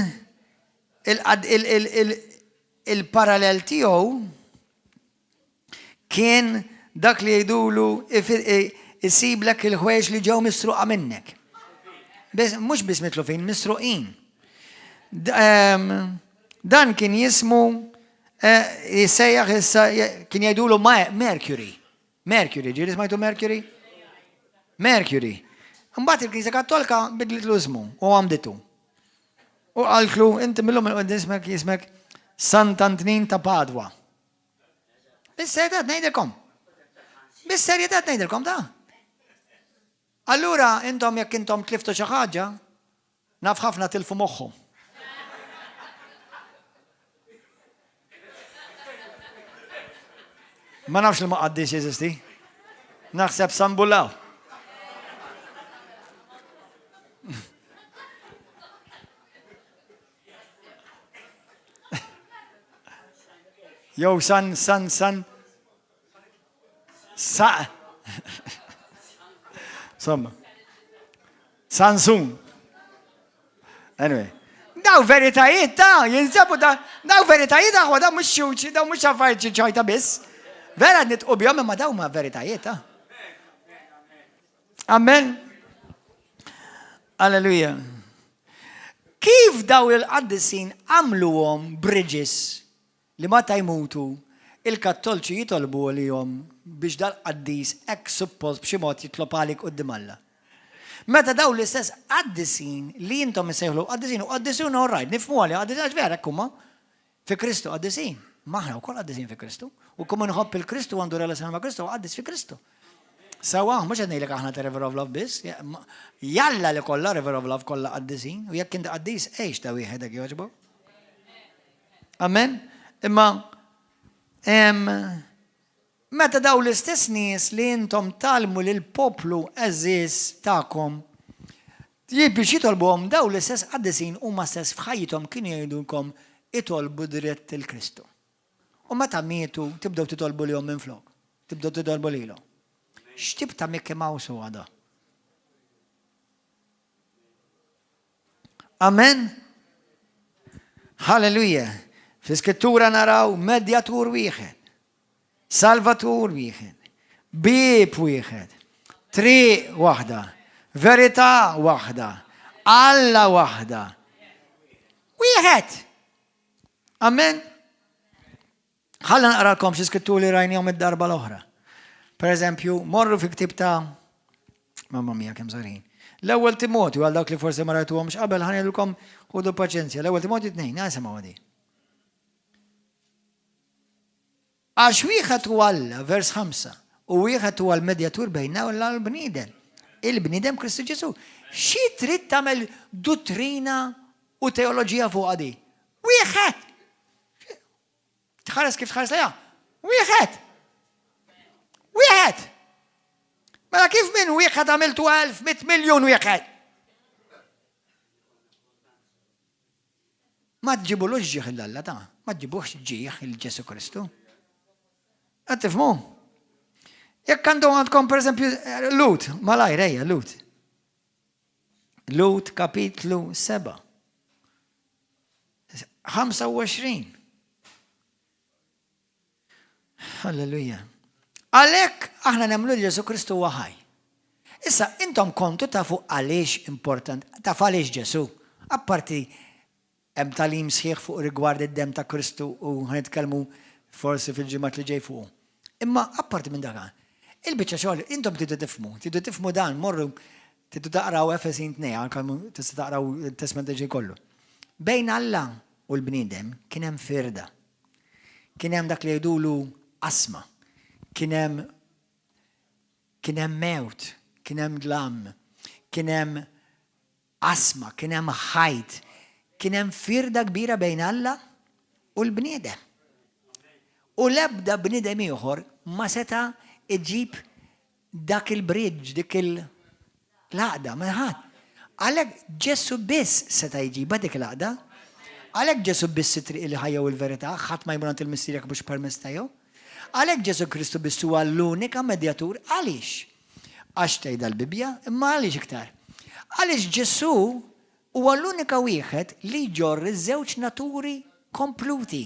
il-parallel tiegħu kien dak li jgħidulu isiblek il-ħwejġ li ġew misruqa minnek. Mhux biss mitlufin, misruqin. Dan kien jismu jissejjaħ kien jgħidulu Mercury. Mercury, ġiri smajtu Mercury? Mercury. Mbagħad il-Knisja Kattolika bidlet l-ismu u għamditu. U għalklu, inti millum il-qod jismek Sant Antonin ta' Padwa. Bis-serjetat ngħidilkom. Bis-serjetat ngħidilkom da. Allura intom jekk intom tliftu xi ħaġa, naf ħafna tilfu moħħu. Ma nafx li ma qaddix jeżisti. Naħseb Sambullaw. Jew san. Somma. Sansun. Anyway. Daw veritajiet ta' jinsabu daw veritajiet aħwa daw mhux xuċi, daw mhux affarijiet ċajta biss. Vera nitqu bihom imma daw ma veritajiet ta'. Amen. Alleluja. Kif daw il-qaddisin għamluhom bridges li ma ta' jmutu il-kattolċi jitolbu għalihom biex dal-qaddis ek suppost b'xi mod jitlob għalik qudiem Alla. Meta daw l-istess qaddisin li intom isejħlu qaddisin u qaddisin orrajt, nifhmu għali qaddisin għax vera huma fi Kristu qaddisin. Maħna wkoll qaddisin fi Kristu. U kum nħobb il-Kristu għandu relazzjoni ma' Kristu qaddis fi Kristu. Sawa, mhux qed ngħidlek aħna ta' River of Love biss, jalla li kollha River of Love kollha qaddisin u jekk inti qaddis għex ta' wieħed hekk jogħġbok. Amen. Imma meta daw l-istess nies li intom talmu lil poplu eżis tagħkom biex jitolbuhom daw l-istess qaddisin huma stess f'ħajjithom kienu jgħidulkom itolbu dritt il-Kristu. U meta mietu tibdew titolbu lihom minflok. Tibdew titolbu lilhom. X'tib ta' Mickey Mouse huwa da? Amen. Halleluja. Fl-Iskrittura naraw medjatur wieħed. Salvatur wieħed, bib wieħed, triq waħda, verità waħda, Alla waħda. Wieħed. Amen. Ħalla naqralkom xi skritturi rajnihom id-darba l-oħra. Per eżempju, morru fi ktib ta' mamma mia kemm żarin. L-ewwel Timotju għal dawk li forsi ma rajtuhomx qabel ħanedilkom ħudu paċenzja. L-ewwel Timotju 2, nisimgħu di. Għax wieħed huwa Alla, vers 5, u wieħed huwa l-medjatur bejna u l-bniedem. Il-bniedem Kristu Ġesu. Xi trid tagħmel dottrina u teoloġija fuq għadi? Wieħed! Tħares kif tħares lejha? Wieħed! Wieħed! Mela kif minn wieħed għamiltu 1,100 miljun wieħed? Ma tġibulux ġieħ il-Alla ta' ma tġibux ġieħ il-Ġesu Kristu. Għattifmu? Jekk għandkom per eżempju Lut, malaj rejja Lut. Lut kapitlu 7. 25. Halleluja. Għalek aħna nemlu li Ġesu Kristu waħaj. Issa, intom kontu tafu għaliex important, tafu għaliex Ġesu. Apparti, hemm talim sħiħ fuq rigward id-dem ta' Kristu u ħanitkellmu forsi fil-ġimgħat li ġej fuq. Imma apparti minn dak, il-biċċa xogħol intom tidu tifhmu dan, morru tidu taqraw Efesin 2, għalkemm tista' taqraw it-Testament ġej kollu. Bejn Alla u l-bniedem kien hemm firda. Kien hemm dak li jgħidulu asma. Kien hemm mewt, kien hemm dlam, kien hemm asma, kien hemm ħajt, kien hemm firda kbira bejn Alla u l-bniedem. U l-ebda bniedem ieħor ma seta' iġib dak il-bridge, dik il-laqda, ma ħadd. Għalhekk Ġesu biss seta' jġibha dik il-laqda, għalhekk Ġesu biss it-triq il-ħajja u l-verità, ħadd ma jmur għand il-missier jekk mhux permezz tiegħu. Għalhekk Ġesu Kristu biss huwa l-unika medjatur għaliex. Għax tgħidha l-Bibja, imma għaliex iktar. Għaliex Ġesu huwa l-unika wieħed li jġorr iż-żewġ naturi kompluti.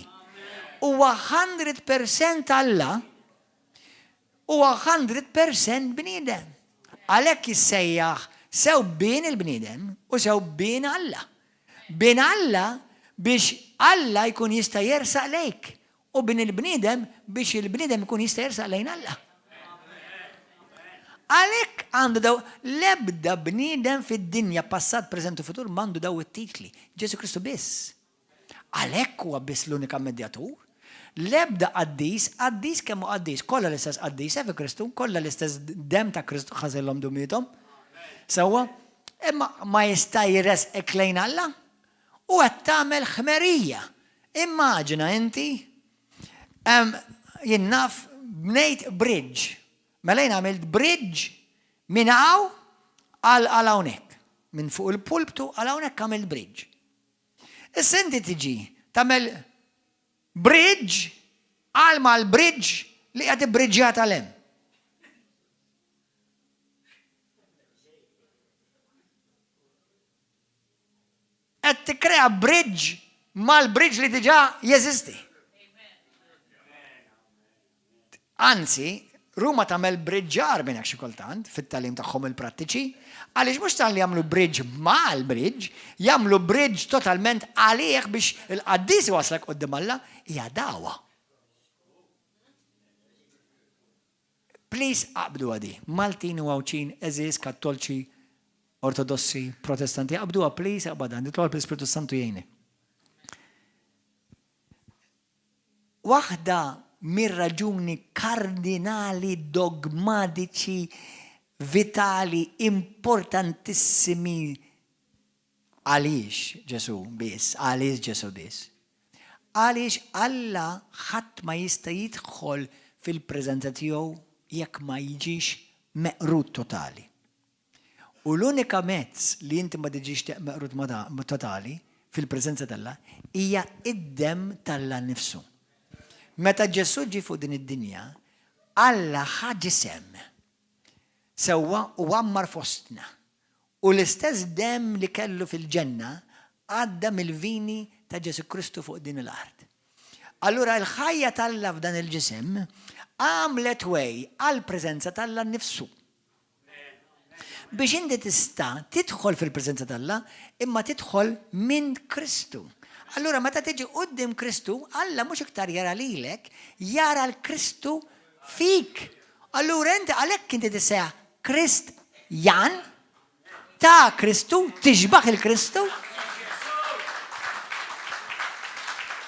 Huwa 100% Alla, huwa 100% bniedem. Għalhekk jissejjaħ sew bejn il-bniedem u sew bejn Alla. Bejn Alla biex Alla jkun jista' jersaq lejk u bejn il-bniedem biex il-bniedem jkun jista' jersaq lejn Alla. Għalhekk għandu daw l-ebda bniedem fid-dinja passat, preżent u futur m'għandu daw it-titli. Ġesu Kristu biss. Għalhekk huwa biss l-unika medjatur. L-ebda qaddis kemm qaddis, kollha l-istess qaddis fi Kristu, kollha l-istess dem ta' Kristu ħażilhom dumietom. Sewwa, imma ma jista' jresqek lejn Alla u qed tagħmel ħmerija. Immaġina inti jien naf bnejt bridge. Mela jien għamilt bridge minn hawn għal hawnhekk. Minn fuq il-pulptu għal hawnhekk għamilt bridge. Issa inti tiġi tagħmel bridge għal mal-bridge li qed ibbriġġjat għal hemm. Qed tikkrea bridge mal-bridge li diġà jeżisti. Anzi, Ruma tagħmel bridġar minn hekk xi kultant fit-tagħlim tagħhom il-prattiċi, għaliex mhux tal li jagħmlu bridge mal-bridge, jagħmlu bridge totalment għalih biex il-qaddis waslek quddiem Alla hija dawwa. Please qabdu għadi. Maltin u Għawċin, Eżis, Kattolċi, Ortodossi, Protestanti, qabduha please abadan, nitlob l-Ispiritu Santu jgħinni. Waħda mir-raġuni kardinali, dogmatiċi, vitali, importantissimi għaliex Ġesu biss, għaliex Ġesu biss. Għaliex Alla ħadd ma jista' jidħol fil-preżenza tiegħu jekk ma jiġix meqrud totali. U l-unika mezz li inti ma tiġix meqrud totali fil-preżenza tal-Alla hija id-dem tal-Alla nnifsu. Meta Ġesu ġi fuq din id-dinja, Alla ħa ġisem sewwa u għammar fostna. U l-istess dem li kellu fil-ġenna għadda mill-vini ta' Ġesu Kristu fuq din l-art. Allura l-ħajja tal-Alla f'dan il-ġisem għamlet wej għal-preżenza tal-Alla nnifsu. Biex inti tista' tidħol fil-preżenza tal-Alla imma tidħol minn Kristu. Allura meta tiġi quddiem Kristu, Alla mhux iktar jara lilek, jara l-Kristu fik. Allura inti għalhekk inti tissejjaħ Kristjan ta' Kristu, tixbaħ il-Kristu.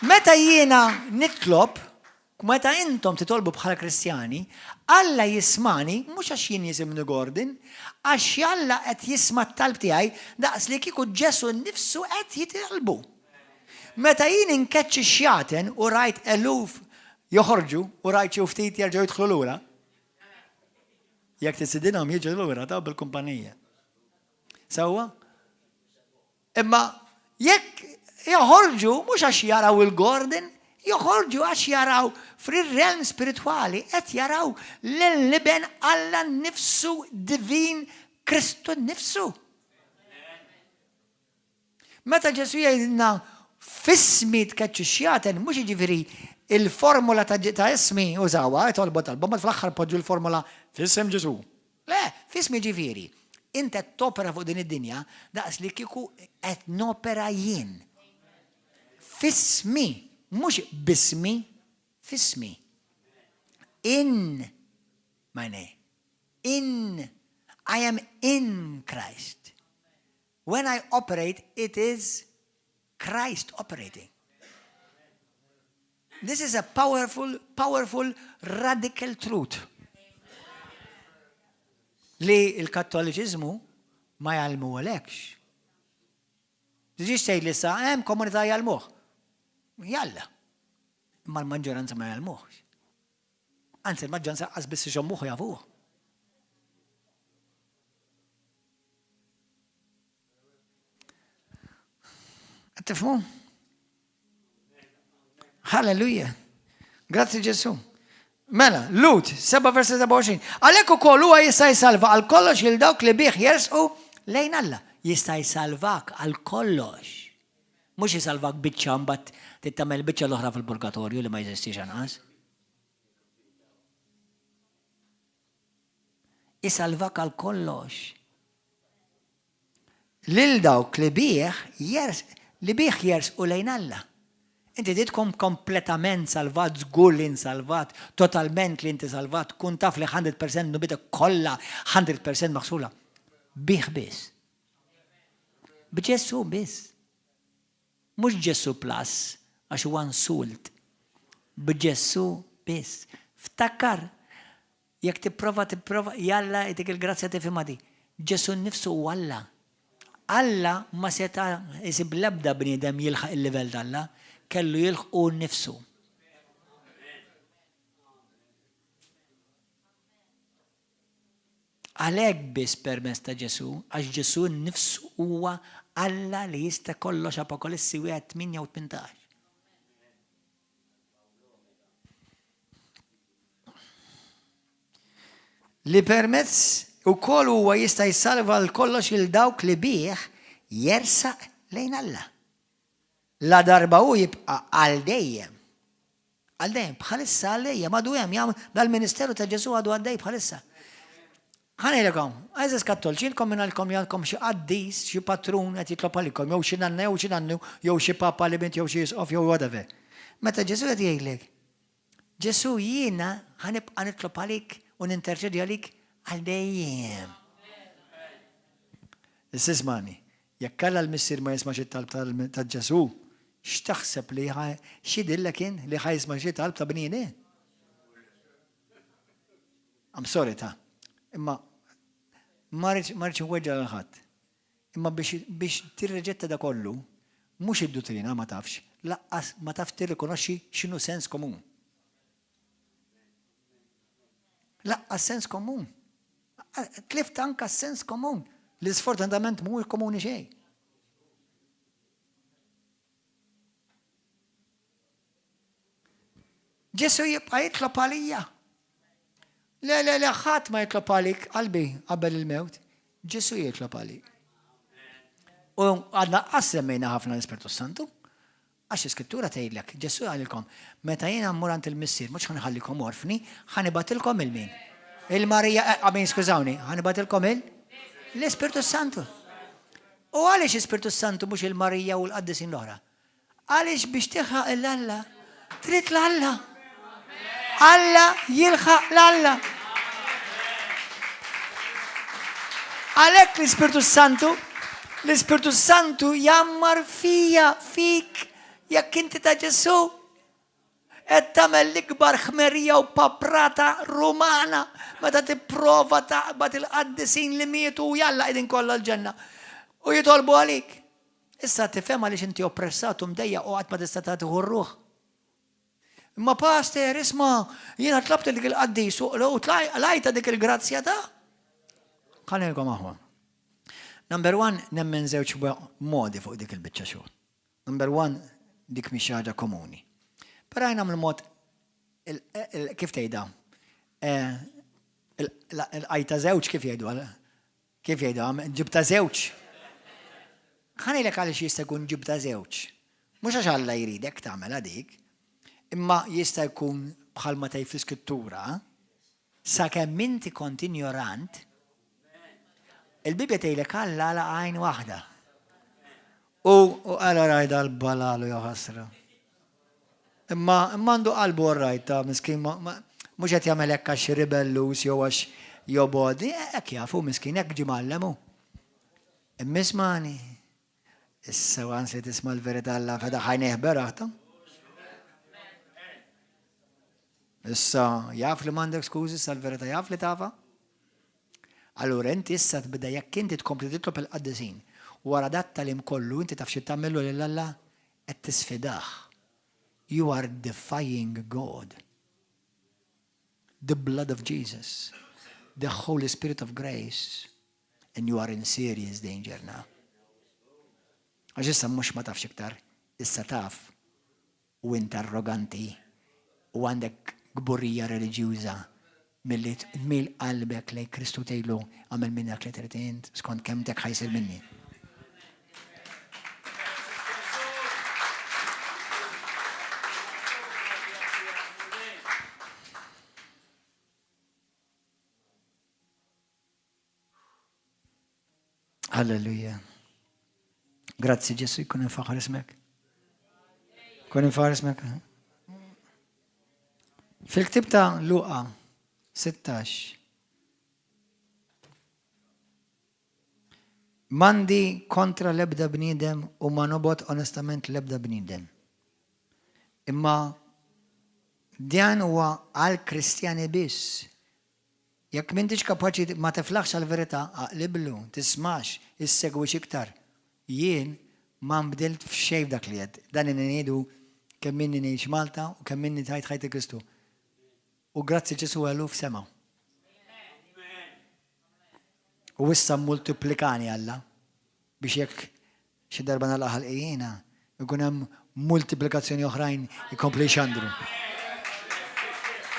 Meta jiena nitlob, meta intom titolbu bħala Kristjani, Alla jismani, mhux għax jien jisimni Gordon, għax Alla qed jisma' t-talb tiegħi daqs li kieku Ġesu nnifsu qed jitolbu. Meta jien inkeċċi xjaten u rajt eluf joħorġu u rajt xi ftit jerġgħu jidħlu lura. Jekk tisidinhom jiġu lura ta' bil-kumpanija. Sewwa? Imma jekk joħorġu mhux għax jaraw il-Gordon, joħorġu għax jaraw fil-realm spirituali qed jaraw l-liben Alla nifsu divin Kristu nifsu. Meta Ġesu jgħidilna f'ismi tkeċċu xjaten mhux jiġifieri il-formula ta' ismi użawha jtolbu talba ma fl-aħħar poġġu l-formula f'isem Ġesu. Le, f'ismi ġifieri. Inti qed topera fuq din id-dinja daqs li kieku qed nopera jien. F'ismi, mhux bismi, f'ismi. In my name. I am in Christ. When I operate, it is Christ operating. This is a powerful, radical truth. Li il-Kattoliċiżmu ma jgħalmu għalekx. Tiġix tgħid li sa hemm komunità jgħalmuh. Jalla. Imma l-maġġoranza ma jgħalmuhx. Anzi l-maġġoranza qas biss ixommuh jafuh. Tifhmu? Halleluja. Grazzi Ġesu. Mela, Lut, 7:27. Għalhekk ukoll huwa jista' jsalva għal kollox il dawk li bih jersqu lejn Alla. Jista' jsalvak għal kollox. Mhux jisalvak biċċa mbagħad tittamel biċċa l-oħra fil-purgatorju li ma jeżistix anqas. Jisalvak għal kollox. Lil dawk li bih jersqu lejn Alla. Inti tidkom kompletament salvat, żgur li insalvat, totalment li inti salvat, kun taf li 100% nubita kollha 100% maħsula. Bih biss. B'Ġesu biss. Mhux Ġesu plus, għax huwa insult. B'Ġesu biss. Ftakkar, jekk tipprova, jalla dik il-grazzja tifhimha di. Ġesu nnifsu u Alla. Alla ma seta' isib l-ebda bniedem jilħaq il-livell d'Alla. kellu jilħqu nnifsu. Għalhekk biss permezz ta' Ġesu, għax Ġesu nnifsu huwa Alla li jista' kollox Apokalissi 1:8-18. Li permezz ukoll huwa jista' jsalva l-kollox il dawk li bih jersaq lejn Alla. La darba hu jibqa' għal dejjem. Għal dejjem, bħalissa għal dejjem, għadu hemm dal-Ministeru ta' Ġesu għadu għaddej bħalissa. Ħanejlekom, għażis kattolċinkom minnalkom jgħalkom xi qaddis, xi patrun qed jitlob għalikom, jew xi nanna, jew xi nannu, jew xi papa li bint, jew xi jisqof, jew whatever. Meta Ġesu qed jgħidlek, Ġesu jiena ħanibqa' nitlob għalik u ninterċedi għalik għal dejjem. Issa ismani, jekk kalla l-missier ma jismax it-talb ta' Ġesu, x'taħseb li x'idillek kien li ħajsma' xi talb ta' bnieni? I'm sorry ta' imma ma rridx inweġġa' lil ħadd. Imma biex tirreġetta da kollu, mhux id-dottrina ma tafx, laqqas ma taf tirrikonoxxi x'inhu sens komun. Laqqas sens komun. Tlift anke sens komun li sfortunatament mhuwiex komuni xejn. Ġesu jibqa' jitlob għalija. Le, ħadd ma jitlob għalik qalbi qabel il-mewt. Ġesu jitlob għalik. U għadna qassemmejna ħafna l-Ispirtu Santu. Għax iskrittura tgħidlek, Ġesu għalilkom, meta jiena mmur għand il-missier, mhux ħanħallikom orfni, ħanibatilkom il-min. Il-Marija, skużawni, ħanibatilkom l-Ispirtu Santu. U għaliex Ispirtu Santu mhux il-Marija u l-qaddisin l-oħra? Għaliex biex tilħaq l-Alla, trid l-Alla. Alla jilħaq l-Alla. Għalhekk l-Ispirtu Santu jammar fik jekk inti ta' Ġesu qed tagħmel l-ikbar ħmerija u paprata rumana meta tipprova taqbad il-qaddisin li mietu u jalla qegħdin kollha l-ġenna u jitolbu għalik. Issa tifhem għaliex inti oppressat u mdejjaq u qatt ma tista' tagħti ħurruh. Imma pastor, isma, jiena tlabt dik il-qaddis u lajta dik il-grazzja ta' ħanilkom aħwa. Number 1, nemmen żewġ modi fuq dik il-biċċa xogħol. Number 1, dik mhix ħaġa komuni. Però jina mill-mod kif tgħidha? Il-qajta żewġ kif jgħidu? Kif jgħidu? Ġibta żewġ. Ħanilek għaliex jista' jkun ġibta żewġ. Mhux għax Alla jridek tagħmel dik, imma jista' jkun bħalma tgħid fl-Iskrittura sakemm inti kont ignorant, il-Bibja tgħidlek Alla għala għajn waħda. U għala rajda l-balalu jew ħasra. Imma għandu qalbu rajta, miskin mhux qed jagħmel hekk għax ribellus jew għax jobodi, hekk jafu miskin hekk ġie mgħallemu. Imma ismani, issa għans li tisma' l-verità Alla feda ħajnejh beraħta. Issa jaf li m'għandek skużi issa l-verità jaf li tafa. Allura inti issa tbida jekk inti tkompli titlob il-qaddisin wara dat tal-im kollu inti taf xi tagħmlu lil Alla qed tisfidah. You are defying God. The blood of Jesus, the Holy Spirit of grace, and you are in serious danger now. Għax issa mhux ma tafx iktar, issa taf u inti arroganti u għandek gburija reliġjuża milli tmil qalbek lejn Kristu tgħidlu għamel minnek li trid int skont kemm tek ħajsir minni. Halleluja. Grazzi Ġesu, jkun infaħar ismek. Kun infaħar ismek. Fil-ktib ta' Luqa 16. Mandi kontra l-ebda bniedem u ma nobot onestament l-ebda bniedem. Imma dan huwa għal Kristjani biss. Jekk m'intix kapaċi ma tiflaħx għall-verità aqliblu, tismax, issegwix iktar. Jien ma nbdilt f'xejn dak li qed. Dan ngħidu kemm inni ngħix Malta u kemm inni tajt ħajti Kristu. U grazzi Ġesu għallu f'sema. U issa multiplikani Alla biex jekk xi darba nagħlaq ħalqijina ikun hemm multiplikazzjoni oħrajn ikompli xandru.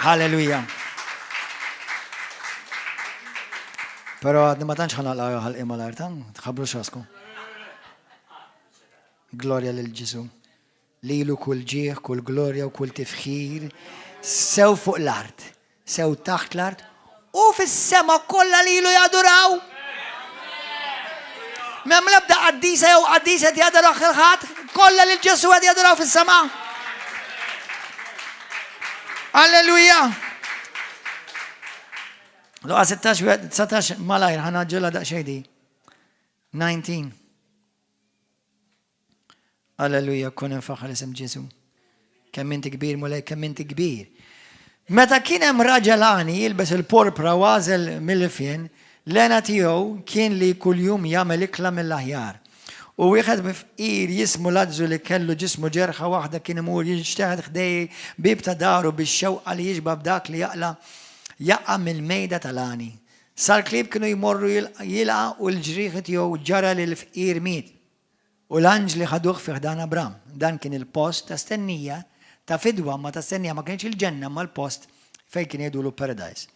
Halleluja. Però għadni ma tantx ħanaqlaq ħalqi mal-arta, tħabbru x'raskom. Glorja lil Ġesu. Lilu kull ġieħ, kull glorja u kull tifħir. Sew fuq l-art, sew taħt l-art, u fis-sema kollha lilu jaduraw. M'hemm l-ebda qaddisa jew qaddisa qed jaduraw ħadd, kollha lil Ġesu qed jaduraw fis-sema. Alleluja. Luqa 16 malajr ħanaġġilha daqsxejn di. 19. Alleluja, kun infaħħar isem Ġesu. Kemm inti kbir mulej, kemm inti kbir. Meta kien hemm raġelani jilbes il-porpra għażel mill-ifjen, l-għena tiegħu kien li kuljum jagħmel ikla mill-aħjar. U wieħed b'fqir jismu Lazzu li kellu ġismu ġerħa waħda kien imur jinxteħed ħdej bib ta' daru bix-xewqa li jiġba b'dak li jaqa' mill-mejda tal-għani. Sal-klieb kienu jmorru jilqa' u l-ġrieħ tiegħu ġara li l-fqir miet. U l-anġli ħaduh fi ħdan Abram. Dan kien il-post ta' stennija ta' fidwa ma ta' stennija ma kienx il-ġenna ma l-post fejn kien jgħidulu paradise.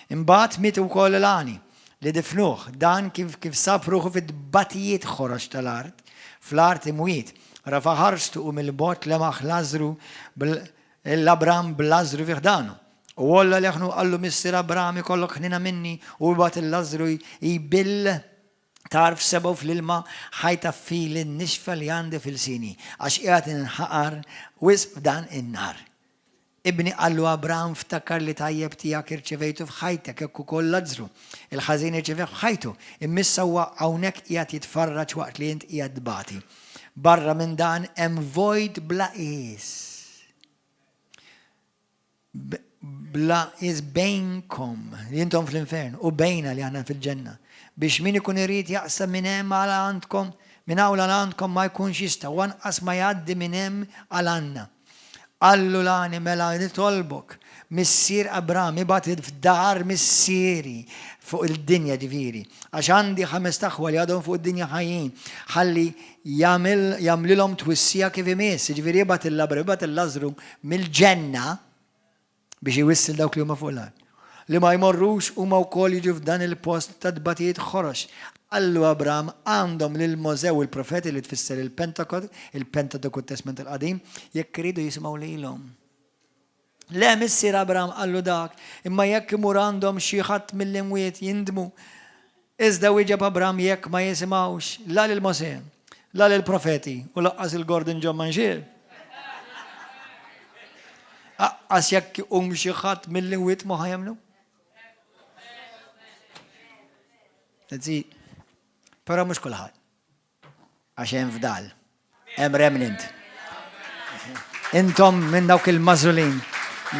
Imbagħad miet ukoll l-għani li difnuh dan kif sab ruħu fid-batijiet ħoroġ tal-art, fl-art imwiet. Rafa ħarstu u mill-bot lemaħ Lazru l-Abram bl-Lazru fi ħdanu. U għalla leħnu għallu Missir Abram ikollok ħnina minni u bat il-Lazru jibill tarf sebaw fl-ilma ħajta fil nixfa li għandi fil-sini għax qiegħed inħaqar wisq f'dan in-nar. Ibni għallu Abram ftakar li tajjeb tiegħek irċevejtu f'ħajtek hekk ukoll Lazru. Il-ħażin irċeveh f'ħajtu. Immissa huwa hawnhekk qiegħed jitfarraġ waqt li int qiegħed tbati. Barra minn dan hemm vojt bla qis. Bla qis bejnkom li intom fl-infern u bejna li aħna fil-ġenna. Biex min ikun irid jaqsam minn hemm għal għandkom, minn hawn għal għandkom ma jkunx jista' wanqas ma jgħaddi minn hemm għal għandna. Allu l-għani mela nitolbok missier Abraham ibgħat f'dar missieri fuq il-dinja ġifieri. Għax għandi 5 aħwa li għadhom fuq id-dinja ħajjin. Ħalli jagħmlilhom twissija kif imiss. Ġifieri jibgħat il-Labra, jibgħat il-Lażru mill-ġenna biex iwissil dawk li huma fuq l-art. Li ma jmorrux huma wkoll jiġu f'dan il-post ta' dbatijiet ħorox. Allu Abraham għandhom lil Mosew il-profeti li tfisser il-Pentakot Testament il-Qadim, jekk iridu jisimgħu lilhom. Le missier Abraham għallu dak, imma jekk imur għandhom xi ħadd mill-imwiet jindmu. Iżda wieġeb Abraham jekk ma jisimgħux la lil Mose, la lil profeti u laqqas il-Gordon John Manxiel. Aqqas jekk xi ħadd mill-imwiet ma ħajamlu. Però mhux kulħadd. Għax hemm fdal, hemm remnant. Intom minn dawk il-mażulin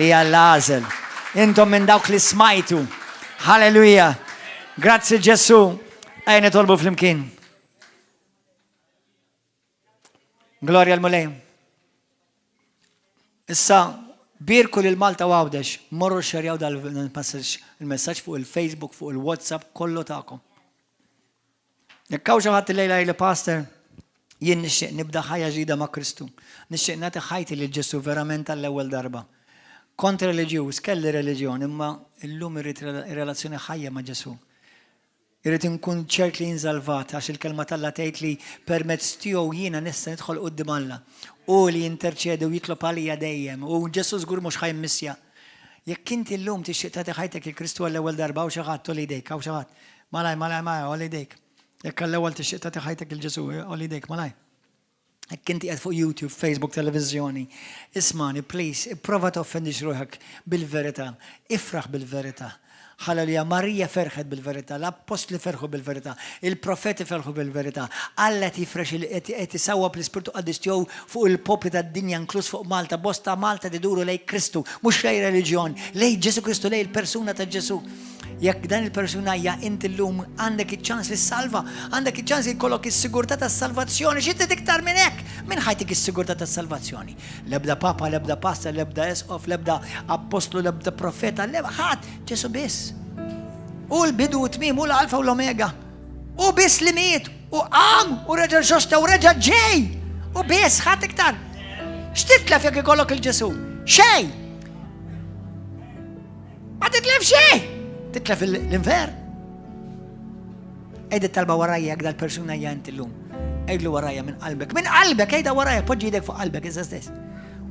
li għall-għażel. Intom minn dawk li smajtu. Halleluja. Grazzi Ġesu. Ejn nitolbu flimkien. Glorja l-mulej. Issa birku lil Malta u Għawdex, morru xerjaw dal-messaġġ fuq il-Facebook, fuq il-WhatsApp, kollu tagħkom. Jekk hawn xi ħadd illejla li pastor, jien nixtieq nibda ħajja ġdida ma' Kristu. Nixtieq nagħti ħajti lil Ġesu verament tal-ewwel darba. Kont reliġjuż, kelli reliġjon, imma llum irrid relazzjoni ħajja ma' Ġesu. Irrid inkun ċert li jinżalvat għax il-kelma tal-Alla tgħid li permezz tiegħu jiena nista' nidħol quddiem Alla. U li jinterċedi u jitlob għalija dejjem u Ġesu żgur mhux ħajmmissja. Jekk inti llum tixtieq tagħti ħajtek il-Kristu għall-ewwel darba u xi ħadd tolli jdejk, hawn xi ħadd. Malaj, olli jdejk. Jekk għall-ewwel tixtieq tagħti ħajtek il-Ġesu, olli jdejk, malaj. Jekk inti qed fuq YouTube, Facebook, televiżjoni, ismani, please, ipprova toffendix ruħek bil-verità, ifraħ bil-verità. Halleluja, Marija ferħet bil-verità, l-apostli ferħu bil-verità, il-profeti ferħu bil-verità, Alla tifrex qed isawwab l-Ispirtu Qaddis tiegħu fuq il-popli tad-dinja inkluż fuq Malta, bosta Malta tiduru lej Kristu, mhux lej reliġjon, lej Ġesu Kristu, lej il-persuna ta' Ġesu. Jekk dan il-persuna hija inti llum għandek iċ-ċans li salva, għandek iċ-ċans li jkollok is-sigurtà tas-salvazzjoni, xi trid iktar minn hekk? Min ħajtik is-sigurtà tas-salvazzjoni? L-ebda papa, l-ebda pastor, l-ebda esqof, l-ebda apostlu, l-ebda profeta, l-ebda ħadd, Ġesu biss. U l-bidu u tmiem u l-alfa u l-omega. U biss li miet u qam u reġa' ġosta u reġa' ġej. U biss ħadd iktar. X'titlef jekk ikollok il-Ġesu? Xejn. Ma titlef xejn. Titlef l-infern. Ejda talba warajja jekk dal-persuna hija inti llum. Ejdlu warajja minn qalbek. Minn qalbek ejda warajja, poġġi jdek fuq qalbek iżda stess.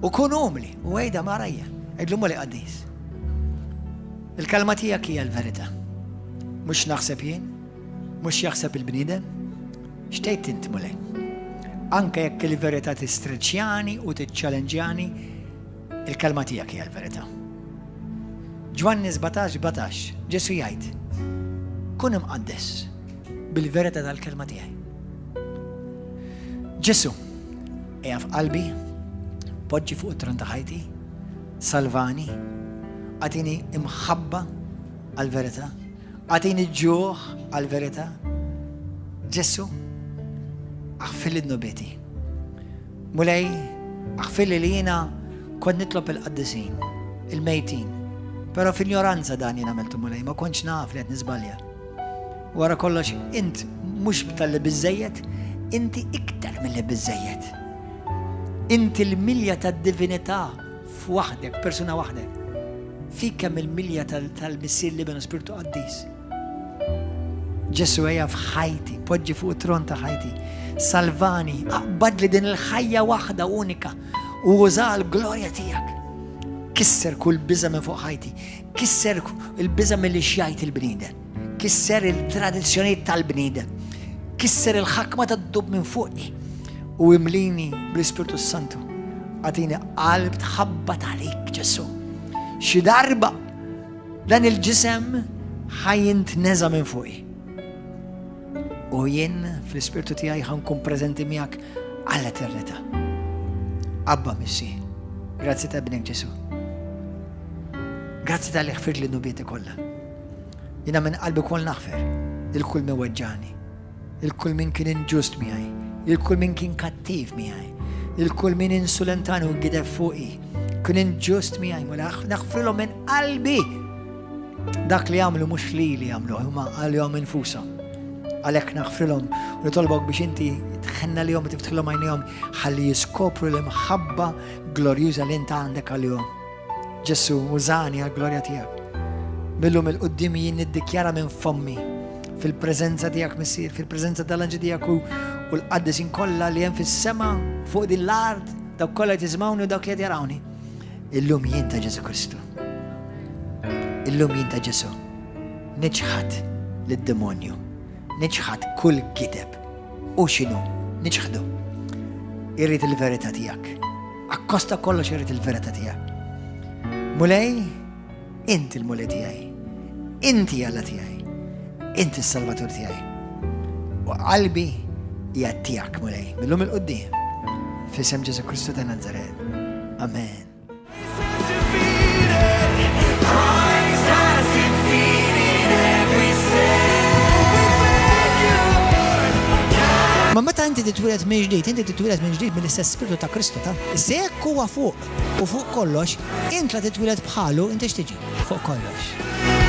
U kun umli u ejda warajja. Ejdlu moli qaddis. Il-kalma tiegħek hija l-verità. Mhux naħseb jien, mhux jaħseb il-bniedem. Xtejt int mulej. Anke jekk il-verità tistreċjani u tiċċalenġjani, il-kalma tiegħek hija l-verità. Ġwanni 17, Ġesu jgħid, kun imqaddes bil-verità tal-kelma tiegħi. Ġesu, qiegħ f'qalbi, poġġi fuq it-tron ta' ħajti, salvani, għatini imħabba għal-verità, għatini ġuħ għal-verità. Ġesu, aħfilli d-nobeti. Mulej, aħfilli li jiena kont nitlob il-qaddisin, il-mejtin. Pero fil-ignoranza dan jien għamiltu mulej, ma kontx naf li qed nisbalja. Wara kollox, int mhux tal-li biżejjed, inti iktar mill-li biżejjed. Inti l-milja tad-divinità f'waħdek, persuna waħdek. Fik kemm il-milja tal-missier li benu Spiritu Qaddis. Ġesu ejja f'ħajti, poġġi fuq it-tron ta' ħajti. Salvani, aqbad li din il-ħajja waħda unika u uża l-glorja tiegħek. Kisser kull biża minn fuq ħajti, kisser il-biża milli xjajt il-bniedem, kisser il-tradizzjonijiet tal-bniedem, kisser il-ħakma tad-dub minn fuqi u imlini bl-Ispirtu Santu. Għatini qalb tħabbat għalik Ġesu. Xi darba dan il-ġisem ħajjintneża minn fuqi. U jien fl-Ispirtu tiegħi ħankun preżenti miegħek għall-eternità. Abba missi, grazzi ta' bnek Ġesu. Grazzi tal-li ħfir li nubieti kollha. Jina minn qalbi kol naħfer, il-kull min weġġani, il-kull min kien inġust miegħi, il-kull min kien kattiv miegħi, il-kull min insulentani u gideb fuqi. kun inġust miegħi mula naħfrilhom minn qalbi dak li jagħmlu mhux li jagħmlu huma għalihom infushom. Għalhekk naħfrilhom u nitolbok biex inti tħenna lihom u tiftħilhom għajnejhom ħalli jiskopru l-imħabba glorjuża li inta għandek għalihom. Ġesu użani għall-glorja tiegħek. Millum il-qudiem jien niddikjara minn fommi fil-preżenza tiegħek missier, fil-preżenza tal-anġi tiegħek u l-qaddisin kollha li hemm fis-sema fuq din l-art dawk kollha qed jisimgħuni u dawk li qed jarawni. Illum jien ta' Ġesu Kristu. Illum jien ta' Ġesu. Niġħad lid-demonju. Niġħad kull gideb. U x'inhu? Niġħdu. Irrid il-verità tiegħek. Akkosta kollox irrid il-verità tiegħek. Mulej, inti l-mulej tiegħi. Inti Alla tiegħi. Inti s-Salvatur tiegħi. U qalbi hija tiegħek mulej. Millum il-qudiem. F'isem Ġesu Kristu ta' Nazaret. Amen. Ma meta inti titwieled minn ġdid, inti titwieled minn ġdid mill-istess Spiritu ta' Kristu ta'. Se jekk huwa fuq u fuq kollox, int la titwieled bħalu, inti x'tiġi fuq kollox.